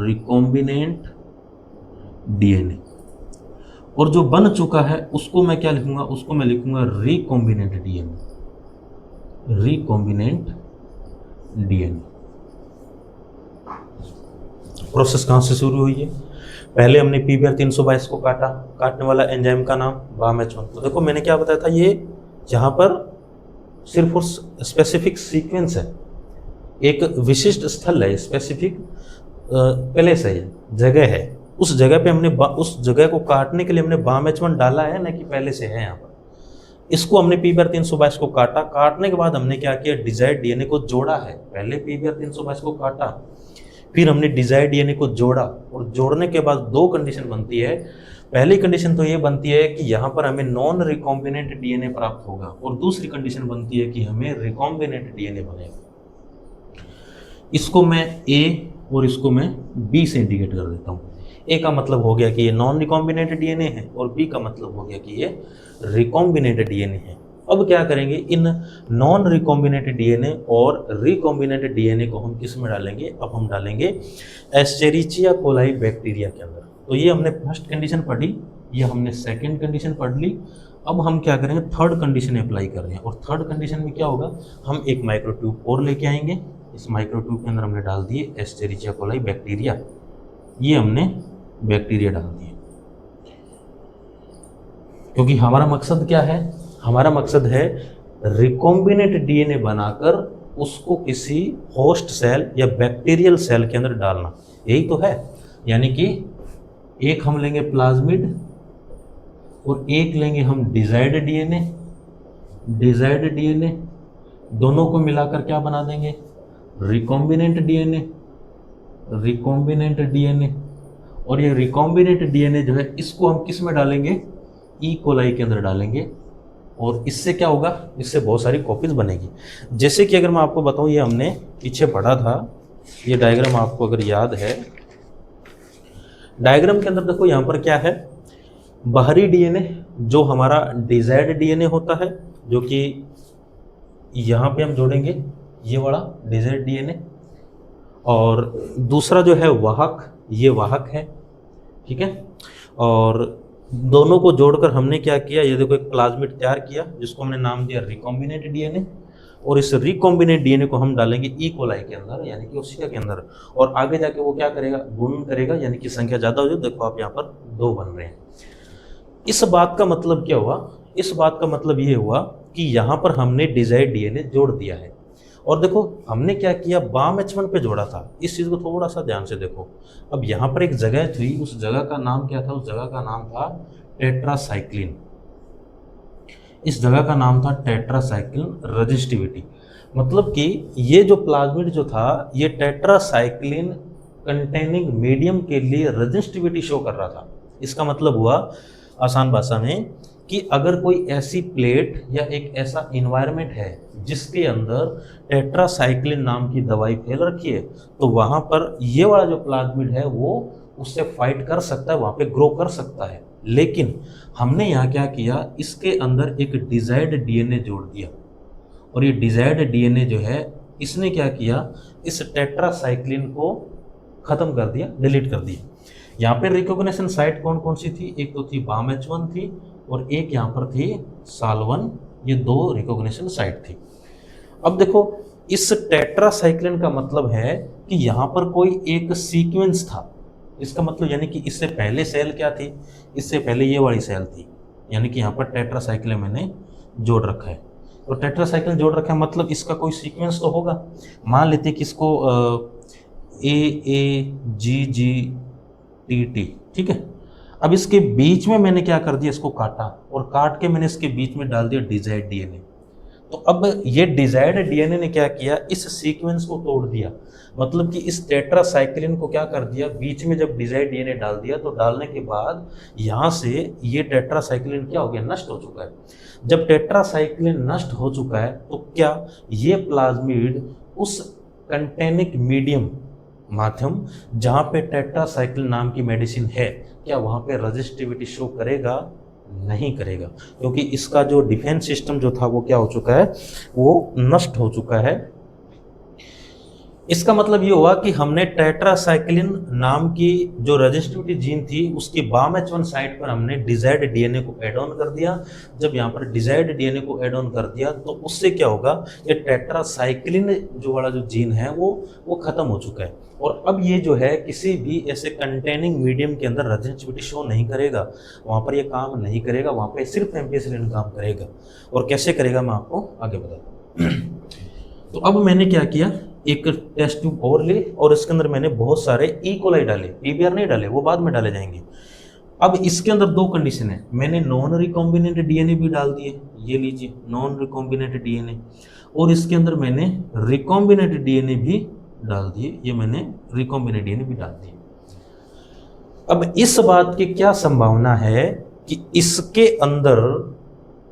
recombinant DNA. और जो बन चुका है उसको मैं क्या लिखूंगा, उसको मैं लिखूंगा recombinant DNA, recombinant DNA. Process कहाँ से शुरू हुई है? पहले हमने पीबीआर 322 को काटा, काटने वाला एंजाइम का नाम BAM-H1। तो देखो मैंने क्या बताया था, ये यहाँ पर सिर्फ उस स्पेसिफिक सीक्वेंस है, एक विशिष्ट स्थल है, स्पेसिफिक प्लेस है, जगह है। उस जगह पे हमने उस जगह को काटने के लिए हमने BAM-H1 डाला है, ना कि पहले से है यहाँ पर। इसको हमने पीबीआर 322 को काटा, काटने के बाद हमने क्या किया, डिजायर्ड डीएनए को जोड़ा है। पहले पीबीआर 322 को काटा, फिर हमने डिजायर्ड डीएनए को जोड़ा, और जोड़ने के बाद दो कंडीशन बनती है। पहली कंडीशन तो ये बनती है कि यहाँ पर हमें नॉन रिकॉम्बिनेंट डीएनए प्राप्त होगा, और दूसरी कंडीशन बनती है कि हमें रिकॉम्बिनेंट डीएनए बनेगा। इसको मैं ए और इसको मैं बी से इंडिकेट कर देता हूँ। ए का मतलब हो गया कि ये नॉन रिकॉम्बिनेंट डीएनए है, और बी का मतलब हो गया कि ये रिकॉम्बिनेंट डीएनए है। अब क्या करेंगे, इन नॉन रिकॉम्बिनेंट डीएनए और रिकॉम्बिनेंट डीएनए को हम किस में डालेंगे? अब हम डालेंगे एस्चेरिचिया कोलाई बैक्टीरिया के अंदर। तो ये हमने फर्स्ट कंडीशन पढ़ी, ये हमने सेकंड कंडीशन पढ़ ली। अब हम क्या करेंगे, थर्ड कंडीशन अप्लाई कर रहे हैं। और थर्ड कंडीशन में क्या होगा, हम एक माइक्रोट्यूब और लेके आएंगे। इस माइक्रोट्यूब के अंदर हमने डाल दिए एस्चेरिचिया कोलाई बैक्टीरिया, ये हमने बैक्टीरिया डाल दिए। क्योंकि हमारा मकसद क्या है, हमारा मकसद है रिकॉम्बिनेंट डीएनए बनाकर उसको किसी होस्ट सेल या बैक्टीरियल सेल के अंदर डालना, यही तो है। यानी कि एक हम लेंगे प्लाज्मिड और एक लेंगे हम डिजायर्ड डीएनए। डिजायर्ड डीएनए दोनों को मिलाकर क्या बना देंगे, रिकॉम्बिनेंट डीएनए। रिकॉम्बिनेंट डीएनए, और ये रिकॉम्बिनेंट डीएनए जो है इसको हम किस में डालेंगे, ई कोलाई के अंदर डालेंगे। और इससे क्या होगा, इससे बहुत सारी कॉपीज बनेगी। जैसे कि अगर मैं आपको बताऊं, ये हमने पीछे पढ़ा था, ये डायग्राम आपको अगर याद है, डायग्राम के अंदर देखो यहाँ पर क्या है, बाहरी डीएनए जो हमारा डिजायर्ड डीएनए होता है, जो कि यहाँ पे हम जोड़ेंगे, ये वाला डिजायर्ड डीएनए। और दूसरा जो है वाहक, ये वाहक है, ठीक है। और दोनों को जोड़कर हमने क्या किया, ये देखो एक प्लाज्मिड तैयार किया जिसको हमने नाम दिया रिकॉम्बिनेंट डीएनए। और इस रिकॉम्बिनेंट डीएनए को हम डालेंगे ई कोलाई के अंदर, यानी कि कोशिका के अंदर। और आगे जाके वो क्या करेगा, गुणन करेगा, यानी कि संख्या ज़्यादा हो जाए। देखो आप यहाँ पर 2 बन रहे हैं। इस बात का मतलब क्या हुआ, इस बात का मतलब ये हुआ कि यहाँ पर हमने डिजायर्ड डीएनए जोड़ दिया है। और देखो हमने क्या किया, BAM-H1 पे जोड़ा था। इस चीज़ को थोड़ा सा ध्यान से देखो। अब यहाँ पर एक जगह थी, उस जगह का नाम क्या था, उस जगह का नाम था टेट्रासाइक्लिन। इस जगह का नाम था टेट्रासाइक्लिन रेजिस्टिविटी। मतलब कि ये जो प्लाज्मिड जो था, ये टेट्रासाइक्लिन कंटेनिंग मीडियम के लिए रेजिस्टिविटी शो कर रहा था। इसका मतलब हुआ आसान भाषा में कि अगर कोई ऐसी प्लेट या एक ऐसा इन्वायरमेंट है जिसके अंदर टेट्रासाइक्लिन नाम की दवाई फैल रखी है, तो वहाँ पर ये वाला जो प्लाज्मिड है वो उससे फाइट कर सकता है, वहाँ पे ग्रो कर सकता है। लेकिन हमने यहाँ क्या किया, इसके अंदर एक डिजायर्ड डीएनए जोड़ दिया। और ये डिजायर्ड डीएनए जो है, इसने क्या किया, इस टेट्रासाइक्लिन को ख़त्म कर दिया, डिलीट कर दिया। यहाँ पे रिकॉग्निशन साइट कौन कौन सी थी, एक तो थी BAM-H1 थी, और एक यहाँ पर थी SAL1। ये 2 रिकॉग्निशन साइट थी। अब देखो इस टेट्रासाइक्लिन का मतलब है कि यहाँ पर कोई एक सीक्वेंस था। इसका मतलब यानी कि इससे पहले सेल क्या थी, इससे पहले ये वाली सेल थी। यानी कि यहाँ पर टेट्रासाइक्लिन मैंने जोड़ रखा है। तो टेट्रासाइक्लिन जोड़ रखा है मतलब इसका कोई सीक्वेंस तो होगा। मान लेते कि इसको AAGGTT, ठीक है। अब इसके बीच में मैंने क्या कर दिया, इसको काटा, और काट के मैंने इसके बीच में डाल दिया डिजायर्ड डीएनए। तो अब ये डिजायर्ड डीएनए ने क्या किया, इस सीक्वेंस को तोड़ दिया। मतलब कि इस टेट्रासाइक्लिन को क्या कर दिया, बीच में जब डिजायर्ड डीएनए डाल दिया, तो डालने के बाद यहाँ से ये टेट्रासाइक्लिन क्या हो गया, नष्ट हो चुका है। जब टेट्रासाइक्लिन नष्ट हो चुका है तो क्या ये प्लाज्मिड उस कंटेनिक मीडियम माध्यम जहाँ पे टेट्रासाइक्लिन नाम की मेडिसिन है, क्या वहाँ पे रेजिस्टिविटी शो करेगा? नहीं करेगा, क्योंकि इसका जो डिफेंस सिस्टम जो था वो क्या हो चुका है, वो नष्ट हो चुका है। इसका मतलब ये हुआ कि हमने टेट्रासाइक्लिन नाम की जो रजिस्टिविटी जीन थी उसकी बाम H1 साइट पर हमने डिजायर्ड डीएनए को ऐड ऑन कर दिया। जब यहाँ पर डिजायर्ड डीएनए को ऐड ऑन कर दिया तो उससे क्या होगा, ये टेट्रासाइक्लिन जो वाला जो जीन है वो खत्म हो चुका है। और अब ये जो है किसी भी ऐसे कंटेनिंग मीडियम के अंदर रजिस्टिविटी शो नहीं करेगा, वहाँ पर ये काम नहीं करेगा, वहाँ पर सिर्फ एम्पिसिलिन काम करेगा। और कैसे करेगा मैं आपको आगे बताता हूँ। तो अब मैंने क्या किया, एक टेस्ट ट्यूब और ली और इसके अंदर मैंने बहुत सारे ई कोलाई डाले, पीबीआर नहीं डाले, वो बाद में डाले जाएंगे। अब इसके अंदर दो कंडीशन है, मैंने नॉन रिकॉम्बिनेंट डीएनए भी डाल दिए, ये लीजिए नॉन रिकॉम्बिनेंट डीएनए, और इसके अंदर मैंने रिकॉम्बिनेंट डीएनए भी डाल दिए, ये मैंने रिकॉम्बिनेंट डीएनए भी डाल दिए। अब इस बात की क्या संभावना है कि इसके अंदर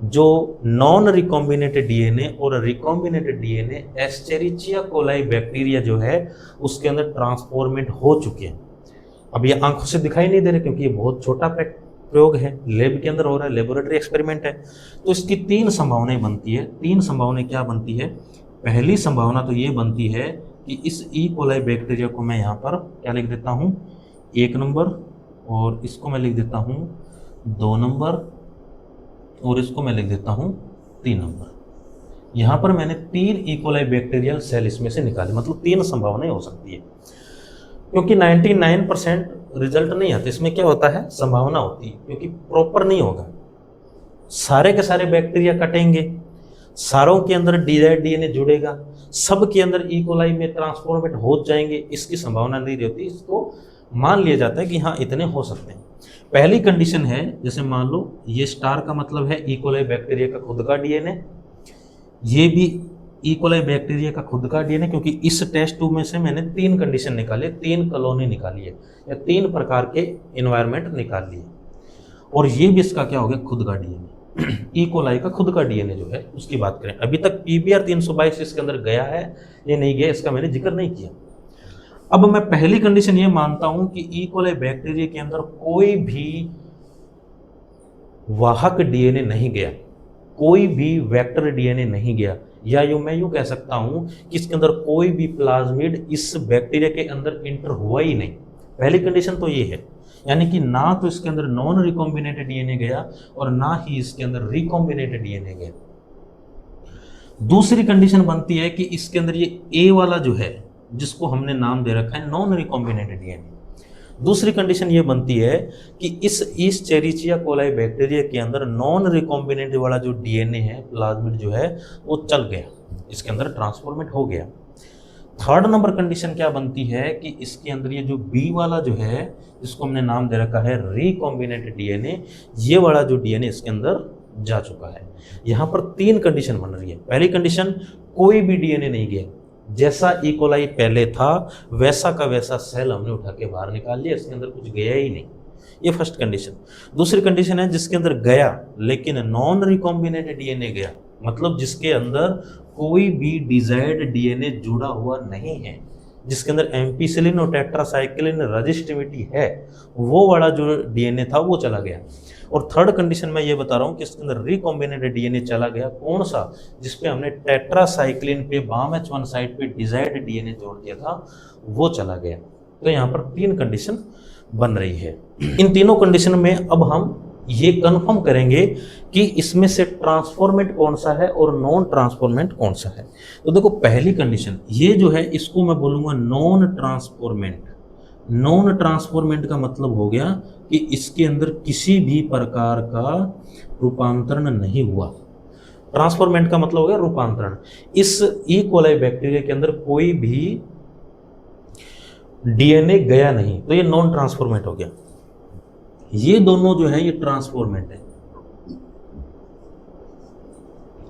जो नॉन रिकॉम्बिनेटेड डीएनए और रिकॉम्बिनेटेड डीएनए एस्चेरिचिया कोलाई बैक्टीरिया जो है उसके अंदर ट्रांसफॉर्मेट हो चुके हैं। अब ये आंखों से दिखाई नहीं दे रहे क्योंकि ये बहुत छोटा प्रयोग है, लैब के अंदर हो रहा है, लेबोरेटरी एक्सपेरिमेंट है। तो इसकी तीन संभावनाएं बनती है। तीन संभावनाएं क्या बनती है, पहली संभावना तो ये बनती है कि इस ई कोलाई बैक्टीरिया को मैं यहाँ पर क्या लिख देता हूँ, 1 नंबर, और इसको मैं लिख देता हूँ 2 नंबर, और इसको मैं लिख देता हूँ 3 नंबर। यहाँ पर मैंने 3 ई कोलाई बैक्टीरियल सेल इसमें से निकाले, मतलब 3 संभावनाएं हो सकती है। क्योंकि 99% रिजल्ट नहीं आता, इसमें क्या होता है, संभावना होती है, क्योंकि प्रॉपर नहीं होगा। सारे के सारे बैक्टीरिया कटेंगे, सारों के अंदर डीएनए जुड़ेगा, सब के अंदर ई कोलाई में ट्रांसफॉर्मेट हो जाएंगे, इसकी संभावना नहीं रहती। इसको मान लिया जाता है कि हाँ इतने हो सकते हैं। पहली कंडीशन है, जैसे मान लो ये स्टार का मतलब है ई कोलाई बैक्टीरिया का खुद का डीएनए, ये भी ई कोलाई बैक्टीरिया का खुद का डीएनए, क्योंकि इस टेस्ट ट्यूब में से मैंने 3 कंडीशन निकाले, 3 कॉलोनी निकाली है, या 3 प्रकार के इन्वायरमेंट निकाल लिए, और ये भी इसका क्या हो गया, खुद का डीएनए। ई कोलाई का खुद का डीएनए जो है उसकी बात करें, अभी तक पीबीआर 322 इसके अंदर गया है ये नहीं गया, इसका मैंने जिक्र नहीं किया। अब मैं पहली कंडीशन ये मानता हूं कि ई कोलाई बैक्टीरिया के अंदर कोई भी वाहक डीएनए नहीं गया, कोई भी वेक्टर डीएनए नहीं गया, या मैं यूं कह सकता हूं कि इसके अंदर कोई भी प्लाज्मिड इस बैक्टीरिया के अंदर इंटर हुआ ही नहीं। पहली कंडीशन तो ये है, यानी कि ना तो इसके अंदर नॉन रिकॉम्बिनेटेड डीएनए गया और ना ही इसके अंदर रिकॉम्बिनेटेड डीएनए गया। दूसरी कंडीशन बनती है कि इसके अंदर ये ए वाला जो है जिसको हमने नाम दे रखा है नॉन रिकॉम्बिनेटेड डीएनए। दूसरी कंडीशन ये बनती है कि इस एस्चेरिचिया कोलाई बैक्टीरिया के अंदर नॉन रिकॉम्बिनेटेड वाला जो डीएनए है, प्लाज्मिड जो है वो चल गया, इसके अंदर ट्रांसफॉर्मेट हो गया। थर्ड नंबर कंडीशन क्या बनती है कि इसके अंदर ये जो बी वाला जो है जिसको हमने नाम दे रखा है रिकॉम्बिनेटेड डीएनए, ये वाला जो डीएनए इसके अंदर जा चुका है। यहाँ पर 3 कंडीशन बन रही है। पहली कंडीशन, कोई भी डीएनए नहीं गया, जैसा ई कोलाई पहले था वैसा का वैसा सेल हमने उठा के बाहर निकाल लिया, इसके अंदर कुछ गया ही नहीं, ये फर्स्ट कंडीशन। दूसरी कंडीशन है जिसके अंदर गया लेकिन नॉन रिकॉम्बिनेटेड डीएनए गया, मतलब जिसके अंदर कोई भी डिजायर्ड डीएनए जुड़ा हुआ नहीं है, जिसके अंदर एम्पिसिलिन और टेट्रासाइक्लिन रजिस्टिविटी है, वो वाला जो डीएनए था वो चला गया। और थर्ड कंडीशन मैं ये बता रहा हूँ कि इसके अंदर रिकॉम्बिनेटेड डीएनए चला गया, कौन सा, जिसपे हमने टेट्रासाइक्लिन पे बाम H1 साइट पे डिजायर्ड डीएनए जोड़ दिया था, वो चला गया। तो यहाँ पर 3 कंडीशन बन रही है। इन तीनों कंडीशन में अब हम ये कंफर्म करेंगे कि इसमें से ट्रांसफॉर्मेंट कौन सा है और नॉन ट्रांसफॉर्मेंट कौन सा है। तो देखो पहली कंडीशन ये जो है इसको मैं बोलूँगा नॉन ट्रांसफॉर्मेंट। नॉन ट्रांसफॉर्मेंट का मतलब हो गया कि इसके अंदर किसी भी प्रकार का रूपांतरण नहीं हुआ। ट्रांसफॉर्मेंट का मतलब हो गया रूपांतरण। इस ई कोलाई बैक्टीरिया के अंदर कोई भी डीएनए गया नहीं, तो ये नॉन ट्रांसफॉर्मेंट हो गया। ये दोनों जो है ये ट्रांसफॉर्मेंट है,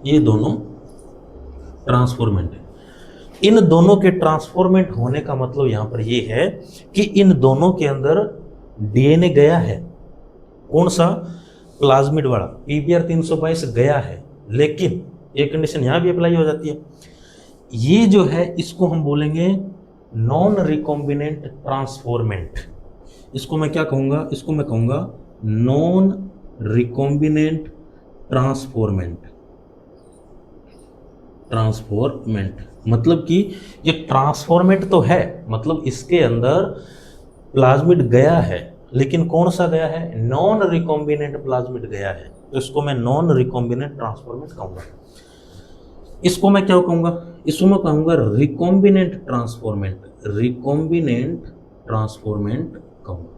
ये दोनों ट्रांसफॉर्मेंट है। इन दोनों के ट्रांसफॉर्मेंट होने का मतलब यहां पर ये है कि इन दोनों के अंदर डीएनए गया है। कौन सा, प्लाज्मिड वाला पीबीआर 322 गया है, लेकिन एक कंडीशन यहां भी अप्लाई हो जाती है। ये जो है इसको हम बोलेंगे नॉन रिकॉम्बिनेंट ट्रांसफॉर्मेंट। इसको मैं क्या कहूंगा, इसको मैं कहूंगा नॉन रिकॉम्बिनेंट ट्रांसफॉर्मेंट। मतलब कि ये ट्रांसफॉर्मेट तो है, मतलब इसके अंदर प्लाज्मिड गया है, लेकिन कौन सा गया है? नॉन रिकॉम्बिनेंट प्लाज्मिड गया है, तो इसको मैं नॉन रिकॉम्बिनेंट ट्रांसफॉर्मेट कहूंगा। इसको मैं क्या कहूंगा? इसको मैं कहूंगा रिकॉम्बिनेंट ट्रांसफॉर्मेंट, रिकॉम्बिनेंट ट्रांसफॉर्मेंट कहूंगा,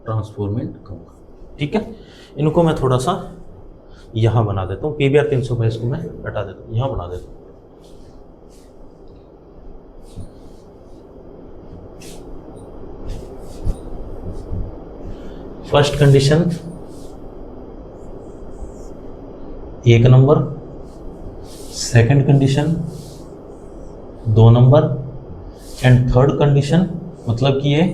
ट्रांसफॉर्मेंट कहूंगा। ठीक है, इनको मैं थोड़ा सा यहां बना देता हूं, PBr 322 को मैं हटा देता हूं, यहां बना देता हूं। First condition 1 number, second condition 2 number, and third condition, मतलब कि ये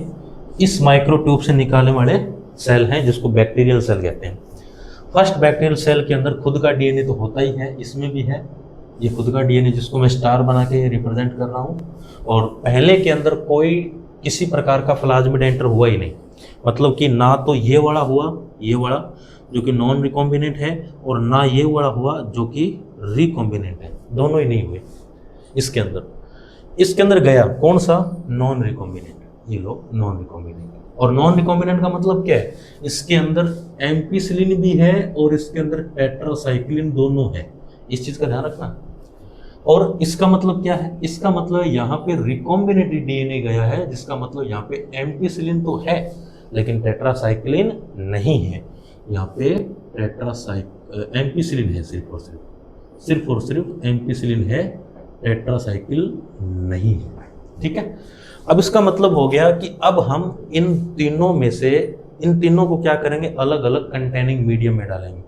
इस माइक्रोट्यूब से निकालने वाले सेल हैं जिसको बैक्टीरियल सेल कहते हैं। फर्स्ट बैक्टीरियल सेल के अंदर खुद का डीएनए तो होता ही है, इसमें भी है ये खुद का डीएनए जिसको मैं स्टार बना के रिप्रेजेंट कर रहा हूँ। और पहले के अंदर कोई किसी प्रकार का प्लाज्मिड एंटर हुआ ही नहीं, मतलब कि ना तो ये वाला हुआ, ये वाला जो कि नॉन रिकॉम्बिनेंट है, और ना ये वाला हुआ जो कि रिकॉम्बिनेंट है, दोनों ही नहीं हुए इसके अंदर। इसके अंदर गया कौन सा? नॉन रिकॉम्बिनेंट, ये लो नॉन रिकॉम्बिनेंट। और नॉन रिकॉम्बिनेंट का मतलब क्या है? इसके अंदर एम्पिसिलिन भी है और इसके अंदर टेट्रासाइक्लिन दोनों है, इस चीज का ध्यान रखना। और इसका मतलब क्या है? इसका मतलब यहाँ पे रिकॉम्बिनेटेड डीएनए गया है, जिसका मतलब यहाँ पे एम्पिसिलिन तो है लेकिन टेट्रासाइक्लिन नहीं है। यहाँ पे एम्पिसिलिन है सिर्फ और सिर्फ एम्पिसिलिन है, टेट्रासाइक्लिन नहीं है। ठीक है, अब इसका मतलब हो गया कि अब हम इन तीनों में से इन तीनों को क्या करेंगे? अलग अलग कंटेनिंग मीडियम में डालेंगे।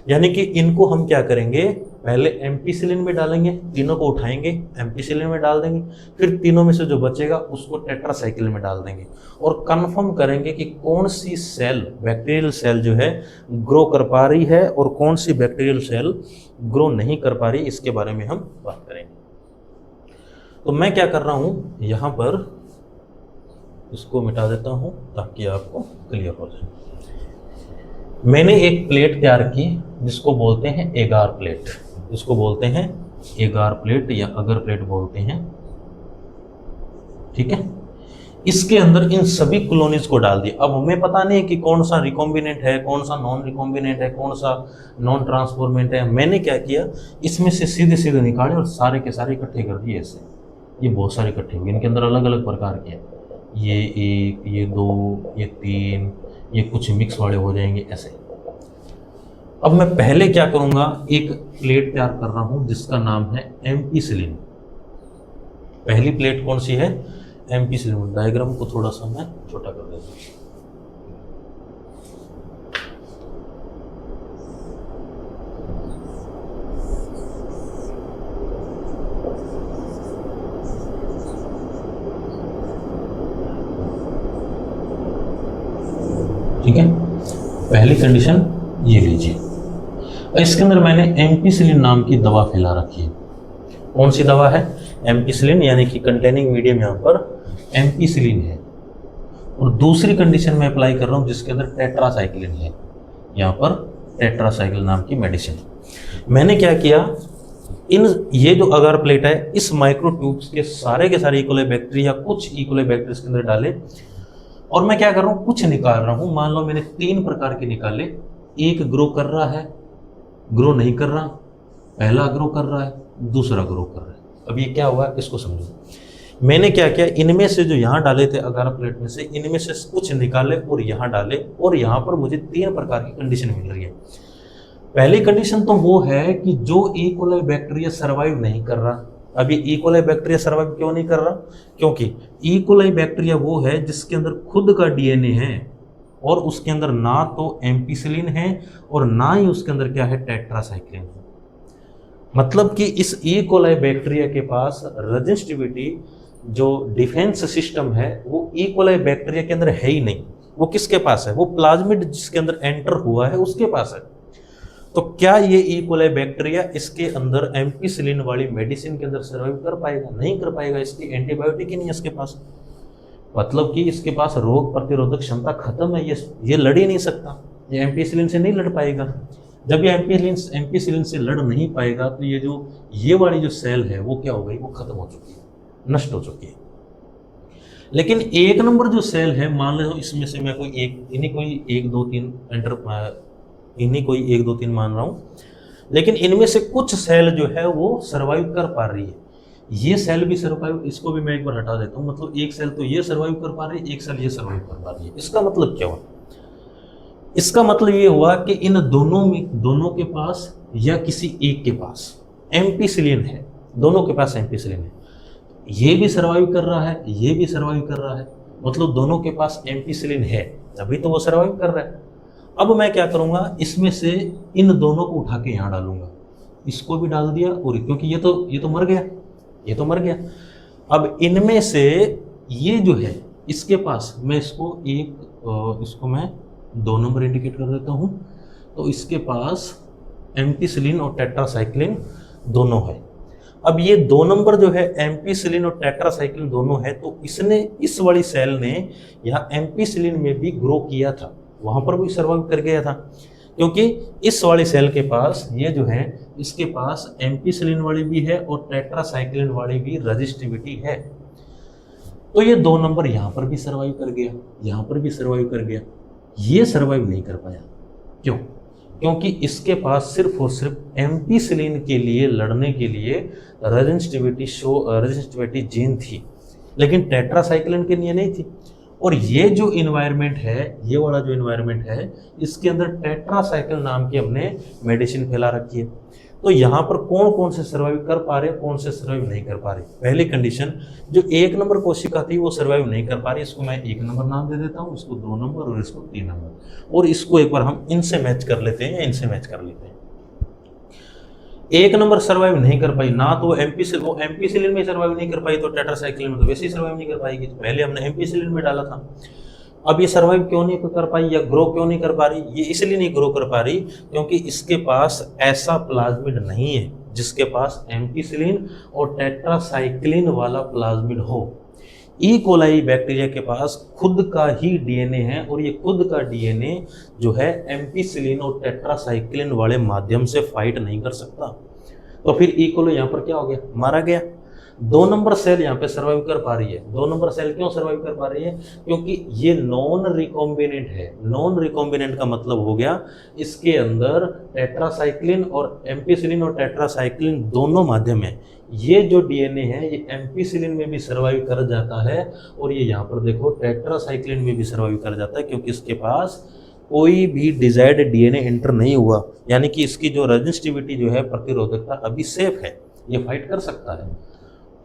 यानी कि इनको हम क्या करेंगे? पहले एम्पिसिलिन में डालेंगे, तीनों को उठाएंगे एम्पिसिलिन में डाल देंगे, फिर तीनों में से जो बचेगा उसको टेट्रासाइक्लिन में डाल देंगे, और कंफर्म करेंगे कि कौन सी सेल, बैक्टीरियल सेल जो है ग्रो कर पा रही है और कौन सी बैक्टीरियल सेल ग्रो नहीं कर पा रही, इसके बारे में हम बात करेंगे। तो मैं क्या कर रहा हूँ, यहाँ पर इसको मिटा देता हूँ ताकि आपको क्लियर हो जाए। मैंने एक प्लेट तैयार की जिसको बोलते हैं एगार प्लेट, इसको बोलते हैं एगार प्लेट या अगर प्लेट बोलते हैं। ठीक है, इसके अंदर इन सभी कॉलोनीज को डाल दिया। अब हमें पता नहीं है कि कौन सा रिकॉम्बिनेंट है, कौन सा नॉन रिकॉम्बिनेंट है, कौन सा नॉन ट्रांसफॉर्मेंट है। मैंने क्या किया, इसमें से सीधे सीधे निकाले और सारे के सारे इकट्ठे कर दिए ऐसे। ये बहुत सारे इकट्ठे होंगे, इनके अंदर अलग अलग प्रकार के हैं, ये 1, ये 2, ये 3, ये कुछ मिक्स वाले हो जाएंगे ऐसे। अब मैं पहले क्या करूंगा, एक प्लेट तैयार कर रहा हूं जिसका नाम है एम्पिसिलिन। पहली प्लेट कौन सी है? एम्पिसिलिन। डायग्राम को थोड़ा सा मैं छोटा कर देता हूं। ठीक है, पहली कंडीशन ये लीजिए। इसके अंदर मैंने एम्पिसिलिन नाम की दवा फैला रखी है। कौन सी दवा है? एम्पिसिलिन, यानी कि कंटेनिंग मीडियम यहाँ पर एम्पिसिलिन है। और दूसरी कंडीशन में अप्लाई कर रहा हूँ जिसके अंदर टेट्रासाइक्लिन है, यहाँ पर टेट्रासाइक्लिन नाम की मेडिसिन। मैंने क्या किया, ये जो अगार प्लेट है, इस माइक्रोट्यूब्स के सारे इकोलाई बैक्टीरिया, कुछ इकोलाई बैक्टीरिया इसके अंदर डाले, और मैं क्या कर रहा हूँ, कुछ निकाल रहा हूँ। मान लो मैंने 3 प्रकार के निकाले, एक ग्रो कर रहा है, ग्रो नहीं कर रहा, पहला ग्रो कर रहा है, दूसरा ग्रो कर रहा है। अब ये क्या हुआ, इसको समझो। मैंने क्या किया, इनमें से जो यहाँ डाले थे 11 प्लेट में से, इनमें से कुछ निकाले और यहाँ डाले, और यहाँ पर मुझे 3 प्रकार की कंडीशन मिल रही है। पहली कंडीशन तो वो है कि जो ई कोलाई बैक्टीरिया सर्वाइव नहीं कर रहा। अब ये ई कोलाई बैक्टीरिया सर्वाइव क्यों नहीं कर रहा? क्योंकि ई कोलाई बैक्टीरिया वो है जिसके अंदर खुद का डीएनए है और उसके अंदर ना तो एम्पिसिलिन है और ना ही उसके अंदर क्या है, टेट्रासाइक्लिन है। मतलब कि इस ई कोलाई बैक्टीरिया के पास रेजिस्टिविटी, जो डिफेंस सिस्टम है, वो ई कोलाई बैक्टीरिया के अंदर है ही नहीं। वो किसके पास है? वो प्लाज्मिड जिसके अंदर एंटर हुआ है उसके पास है। तो क्या ये ई कोलाई बैक्टीरिया इसके अंदर एम्पिसिलिन वाली मेडिसिन के अंदर सर्वाइव कर पाएगा? नहीं कर पाएगा। इसकी एंटीबायोटिक ही नहीं है इसके पास, मतलब कि इसके पास रोग प्रतिरोधक क्षमता खत्म है, ये लड़ ही नहीं सकता, ये एम्पिसिलिन से नहीं लड़ पाएगा। जब ये एम्पीसिलिन से लड़ नहीं पाएगा तो ये वाली जो सेल है वो क्या हो गई, वो खत्म हो चुकी है, नष्ट हो चुकी है। लेकिन 1 नंबर जो सेल है, मान लो इसमें से मैं इन्हीं कोई 1 2 3 मान रहा हूँ, लेकिन इनमें से कुछ सेल जो है वो सर्वाइव कर पा रही है। ये सेल भी सर्वाइव, इसको भी मैं एक बार हटा देता हूँ, मतलब एक सेल तो ये सर्वाइव कर पा रही है, एक सेल ये सर्वाइव कर पा रही है। इसका मतलब क्या हुआ? इसका मतलब ये हुआ कि इन दोनों के पास या किसी एक के पास एम्पीसिलिन है, दोनों के पास एम्पीसिलिन है। ये भी सर्वाइव कर रहा है, ये भी सर्वाइव कर रहा है, मतलब दोनों के पास एम्पीसिलिन है, तभी तो वो सर्वाइव कर रहा है। अब मैं क्या करूंगा, इसमें से इन दोनों को उठा के यहाँ डालूंगा, इसको भी डाल दिया, और क्योंकि ये तो मर गया, ये तो मर गया। अब इनमें से ये जो है इसके पास, मैं इसको मैं 2 नंबर इंडिकेट कर देता हूँ, तो इसके पास एम्पीसिलिन और टेट्रासाइक्लिन दोनों है। अब ये 2 नंबर जो है एम्पीसिलिन और टेट्रासाइक्लिन दोनों है, तो इस वाली सेल ने यहाँ एम्पीसिलिन में भी ग्रो किया था, वहाँ पर भी सर्वाइव कर गया था, क्योंकि इस वाली सेल के पास ये जो है, इसके पास एम्पीसिलिन वाली भी है और टेट्रासाइक्लिन वाली भी रजिस्टिविटी है। तो ये 2 नंबर यहाँ पर भी सर्वाइव कर गया, यहाँ पर भी सर्वाइव कर गया, ये सर्वाइव नहीं कर पाया। क्यों? क्योंकि इसके पास सिर्फ और सिर्फ एम्पीसिलिन के लिए लड़ने के लिए रजिस्टिविटी जीन थी, लेकिन टेट्रासाइक्लिन के लिए नहीं थी। और ये जो इन्वायरमेंट है, ये वाला जो इन्वायरमेंट है, इसके अंदर टेट्रासाइक्लिन नाम की हमने मेडिसिन फैला रखी है। तो यहाँ पर कौन कौन से सर्वाइव कर पा रहे, कौन से सर्वाइव नहीं कर पा रहे? पहली कंडीशन, जो 1 नंबर कोशिका थी वो सर्वाइव नहीं कर पा रही, इसको मैं 1 नंबर नाम दे देता हूँ, इसको 2 नंबर और इसको 3 नंबर, और इसको एक बार हम इनसे मैच कर लेते हैं या इनसे मैच कर लेते हैं। 1 नंबर सर्वाइव नहीं कर पाई ना, तो वो एम्पीसिलिन में सर्वाइव नहीं कर पाई, तो टेट्रासाइक्लिन में तो वैसे ही सर्वाइव नहीं कर पाएगी। पहले हमने एम्पीसिलिन में डाला था। अब ये सर्वाइव क्यों नहीं कर पाई या ग्रो क्यों नहीं कर पा रही? ये इसलिए नहीं ग्रो कर पा रही क्योंकि इसके पास ऐसा प्लाज्मिड नहीं है जिसके पास एम्पीसिलिन और टेट्रासाइक्लिन वाला प्लाज्मिड हो। ई कोलाई बैक्टीरिया के पास खुद का ही डीएनए है, और ये खुद का डीएनए जो है एम्पीसिलिन और टेट्रासाइक्लिन वाले माध्यम से फाइट नहीं कर सकता। तो फिर ई कोलाई यहाँ पर क्या हो गया? मारा गया। 2 नंबर सेल यहाँ पे सर्वाइव कर पा रही है। 2 नंबर सेल क्यों सर्वाइव कर पा रही है? क्योंकि ये नॉन रिकॉम्बिनेंट है। नॉन रिकॉम्बिनेंट का मतलब हो गया इसके अंदर टेट्रासाइक्लिन और एम्पीसिलिन और टेट्रासाइक्लिन दोनों माध्यम है। ये जो डीएनए है ये एम्पीसिलिन में भी सर्वाइव कर जाता है, और ये यहाँ पर देखो टेट्रासाइक्लिन में भी सर्वाइव कर जाता है, क्योंकि इसके पास कोई भी डिजायर्ड डीएनए एंटर नहीं हुआ, यानी कि इसकी जो रजिस्टिविटी जो है, प्रतिरोधकता अभी सेफ है, ये फाइट कर सकता है।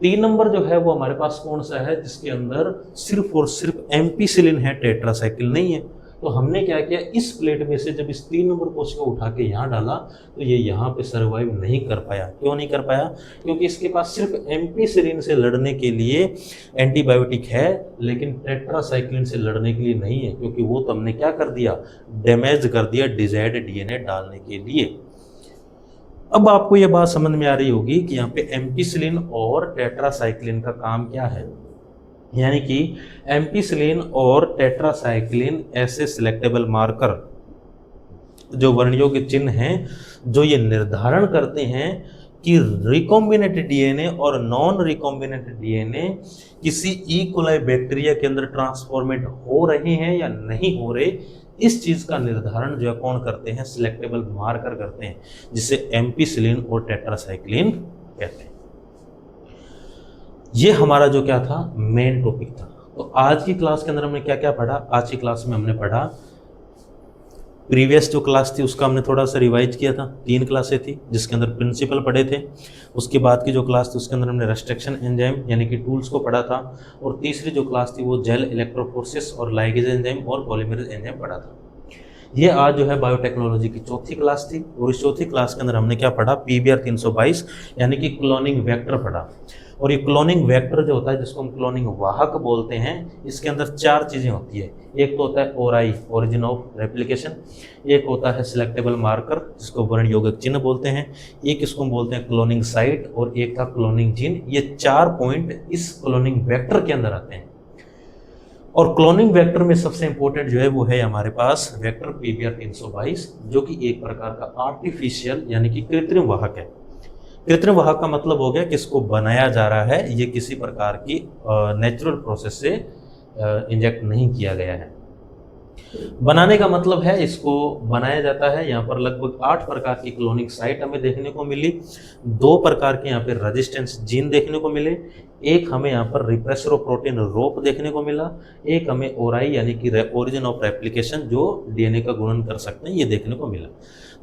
3 नंबर जो है वो हमारे पास कौन सा है? जिसके अंदर सिर्फ और सिर्फ एम्पीसिलिन है, टेट्रासाइक्लिन नहीं है। तो हमने क्या किया, इस प्लेट में से जब इस 3 नंबर कोशिका उठा के यहाँ डाला तो ये यहाँ पे सर्वाइव नहीं कर पाया। क्यों नहीं कर पाया? क्योंकि इसके पास सिर्फ एम्पीसिलिन से लड़ने के लिए एंटीबायोटिक है, लेकिन टेट्रासाइक्लिन से लड़ने के लिए नहीं है, क्योंकि वो तो हमने क्या कर दिया, डैमेज कर दिया डिजायर्ड डीएनए डालने के लिए। अब आपको यह बात समझ में आ रही होगी कि यहाँ पे एम्पीसिलिन और टेट्रासाइक्लिन का काम क्या है, यानी कि एम्पीसिलिन और टेट्रासाइक्लिन ऐसे सिलेक्टेबल मार्कर जो वर्णयोग्य चिन्ह हैं, जो ये निर्धारण करते हैं कि रिकॉम्बिनेंट डीएनए और नॉन रिकॉम्बिनेंट डीएनए किसी ई कोलाई बैक्टीरिया के अंदर ट्रांसफॉर्मेट हो रहे हैं या नहीं हो रहे। इस चीज का निर्धारण जो है कौन करते हैं? सिलेक्टेबल मार्कर करते हैं, जिसे एम्पीसिलिन और टेट्रासाइक्लिन कहते हैं। ये हमारा जो क्या था, मेन टॉपिक था। तो आज की क्लास के अंदर हमने क्या क्या पढ़ा? आज की क्लास में हमने पढ़ा, प्रीवियस जो क्लास थी उसका हमने थोड़ा सा रिवाइज किया था, 3 क्लासें थी जिसके अंदर प्रिंसिपल पढ़े थे। उसके बाद की जो क्लास थी उसके अंदर हमने रेस्ट्रिक्शन एंजाइम यानी कि टूल्स को पढ़ा था, और तीसरी जो क्लास थी वो जेल इलेक्ट्रोफोरेसिस और लाइगेज एंजाइम और पॉलीमरेज एंजाइम पढ़ा था। ये आज जो है बायोटेक्नोलॉजी की चौथी क्लास थी, और इस चौथी क्लास के अंदर हमने क्या पढ़ा? PBR 322 यानी कि क्लोनिंग वेक्टर पढ़ा। और ये क्लोनिंग वेक्टर जो होता है, जिसको हम क्लोनिंग वाहक बोलते हैं, इसके अंदर 4 चीज़ें होती है। एक तो होता है ORI ओरिजिन ऑफ रेप्लिकेशन, एक होता है सिलेक्टेबल मार्कर जिसको वर्ण योगक चिन्ह बोलते हैं, एक इसको हम बोलते हैं क्लोनिंग साइट, और एक था क्लोनिंग जीन। ये 4 पॉइंट इस क्लोनिंग वेक्टर के अंदर आते हैं। और क्लोनिंग वेक्टर में सबसे इंपॉर्टेंट जो है वो है हमारे पास वेक्टर PBR 322, जो कि एक प्रकार का आर्टिफिशियल यानी कि कृत्रिम वाहक है। कृत्रिम वाहक का मतलब हो गया कि इसको बनाया जा रहा है, ये किसी प्रकार की नेचुरल प्रोसेस से इंजेक्ट नहीं किया गया है। बनाने का मतलब है इसको बनाया जाता है। यहाँ पर लगभग 8 प्रकार की क्लोनिंग साइट हमें देखने को मिली, 2 प्रकार के यहाँ पे रेजिस्टेंस जीन देखने को मिले, एक हमें यहाँ पर रिप्रेसर प्रोटीन रोप देखने को मिला, एक हमें ओराई यानी कि ओरिजिन ऑफ रेप्लिकेशन जो डीएनए का गुणन कर सकते हैं ये देखने को मिला।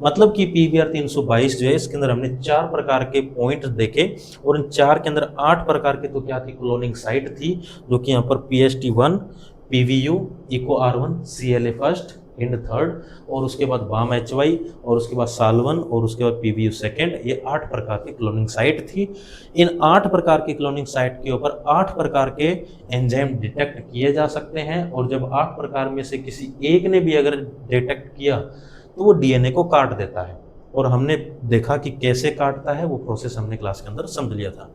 मतलब कि PBR 322 जो है इसके अंदर हमने 4 प्रकार के पॉइंट देखे और इन 4 के अंदर 8 प्रकार के तो क्या थी क्लोनिंग साइट थी, जो कि यहाँ पर PST1, PVU, इको R1, CLA फर्स्ट, हिंड थर्ड, और उसके बाद बाम HY, और उसके बाद साल1, और उसके बाद PVU सेकेंड। ये 8 प्रकार की क्लोनिंग साइट थी। इन 8 प्रकार की क्लोनिंग साइट के ऊपर 8 प्रकार के एंजाइम डिटेक्ट किए जा सकते हैं, और जब 8 प्रकार में से किसी एक ने भी अगर डिटेक्ट किया तो वो डीएनए को काट देता है। और हमने देखा कि कैसे काटता है, वो प्रोसेस हमने क्लास के अंदर समझ लिया था।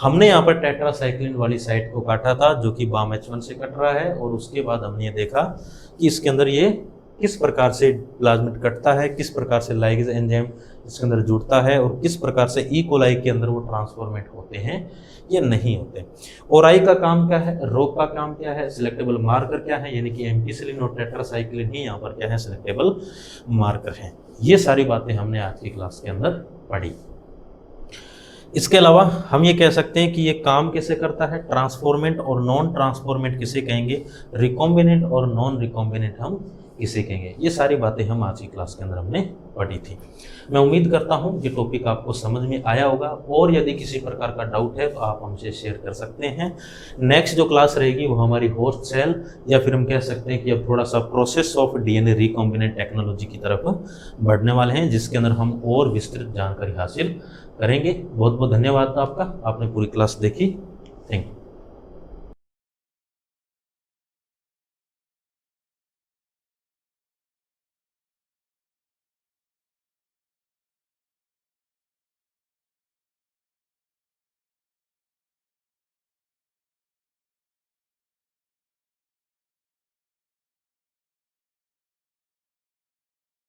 हमने यहाँ पर टेट्रासाइक्लिन वाली साइट को काटा था जो कि बाम H1 से कट रहा है, और उसके बाद हमने ये देखा कि इसके अंदर ये किस प्रकार से प्लाज्मिड कटता है, किस प्रकार से लाइगेज एंजाइम इसके अंदर जुड़ता है, और किस प्रकार से ई कोलाई के अंदर वो ट्रांसफॉर्मेट होते हैं या नहीं होते। ओराई का काम क्या है, रोक का काम क्या है, सिलेक्टेबल मार्कर क्या है, यानी कि एम्पिसिलिन और टेट्रासाइक्लिन ही यहाँ पर क्या है सिलेक्टेबल मार्कर हैं। ये सारी बातें हमने आज की क्लास के अंदर पढ़ी। इसके अलावा हम ये कह सकते हैं कि ये काम कैसे करता है, ट्रांसफॉर्मेंट और नॉन ट्रांसफॉर्मेंट किसे कहेंगे, रिकॉम्बिनेंट और नॉन रिकॉम्बिनेंट हम किसे कहेंगे। ये सारी बातें हम आज की क्लास के अंदर हमने पढ़ी थी। मैं उम्मीद करता हूँ कि टॉपिक आपको समझ में आया होगा, और यदि किसी प्रकार का डाउट है तो आप हमसे शेयर कर सकते हैं। नेक्स्ट जो क्लास रहेगी वो हमारी होस्ट सेल, या फिर हम कह सकते हैं कि अब थोड़ा सा process of DNA recombinant technology की तरफ बढ़ने वाले हैं, जिसके अंदर हम और विस्तृत जानकारी हासिल करेंगे। बहुत बहुत धन्यवाद आपका, आपने पूरी क्लास देखी। Thank you.